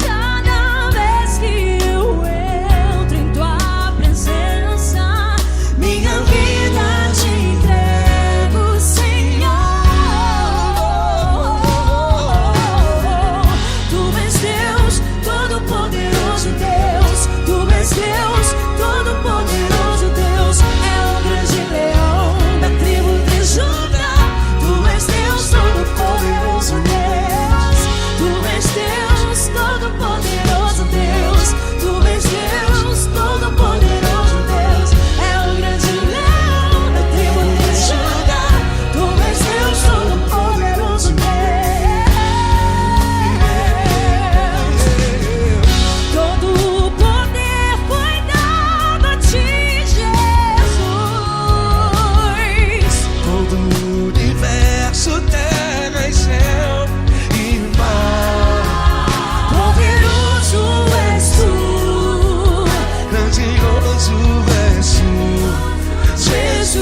[SPEAKER 3] Cada vez que eu entro em tua presença, minha vida te entrego, Senhor. Tu és Deus, todo-poderoso Deus. Tu és Deus, todo-poderoso Deus. É o grande leão da tribo de Judá. Tu és Deus, todo-poderoso Deus. Tu és Deus, todo-poderoso Deus. Tu és Deus, todo-poderoso Deus. É o grande leão da tribo de Judá. Tu és Deus, todo-poderoso Deus. Todo o poder foi dado a ti, Jesus.
[SPEAKER 2] Todo o universo, terra e céu e mar.
[SPEAKER 3] Poderoso és tu,
[SPEAKER 2] Grandioso és tu,
[SPEAKER 3] Jesus.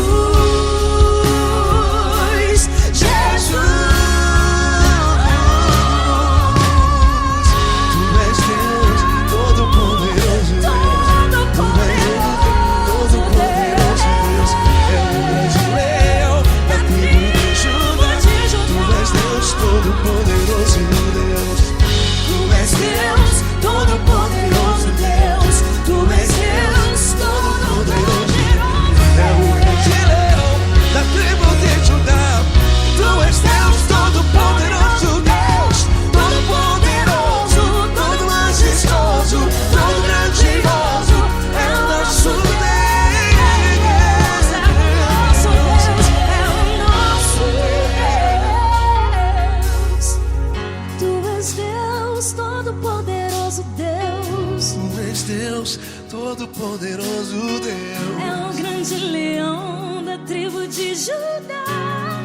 [SPEAKER 3] Jesus.
[SPEAKER 2] Tu és Deus, todo-poderoso Deus. Todo-poderoso Deus. É o grande leão da tribo de Judá. Tu és Deus, todo-poderoso Deus.
[SPEAKER 3] Tu és Deus, todo-poderoso Deus. Tu és Deus, todo-poderoso.
[SPEAKER 2] É o grande leão da tribo de Judá. Tu és Deus, todo-poderoso Deus. Todo-poderoso, todo majestoso, todo grandioso. É o nosso Deus.
[SPEAKER 3] É o nosso Deus. Tu és Deus, todo-poderoso Deus.
[SPEAKER 2] Tu és Deus, todo-poderoso Deus.
[SPEAKER 3] É o grande leão da tribo de Judá.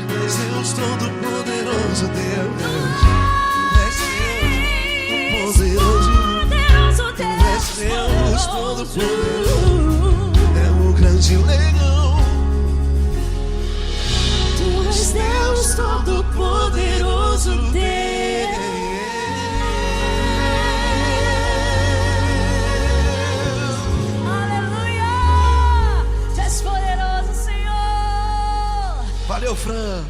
[SPEAKER 2] Tu és Deus, todo-poderoso Deus. Tu és Deus, todo-poderoso.
[SPEAKER 3] Poderoso
[SPEAKER 2] Tu és Deus, todo-poderoso. É o grande leão.
[SPEAKER 3] Tu és Deus, todo-poderoso Deus. Aleluia! Tu és poderoso, Senhor.
[SPEAKER 2] Valeu, Fran.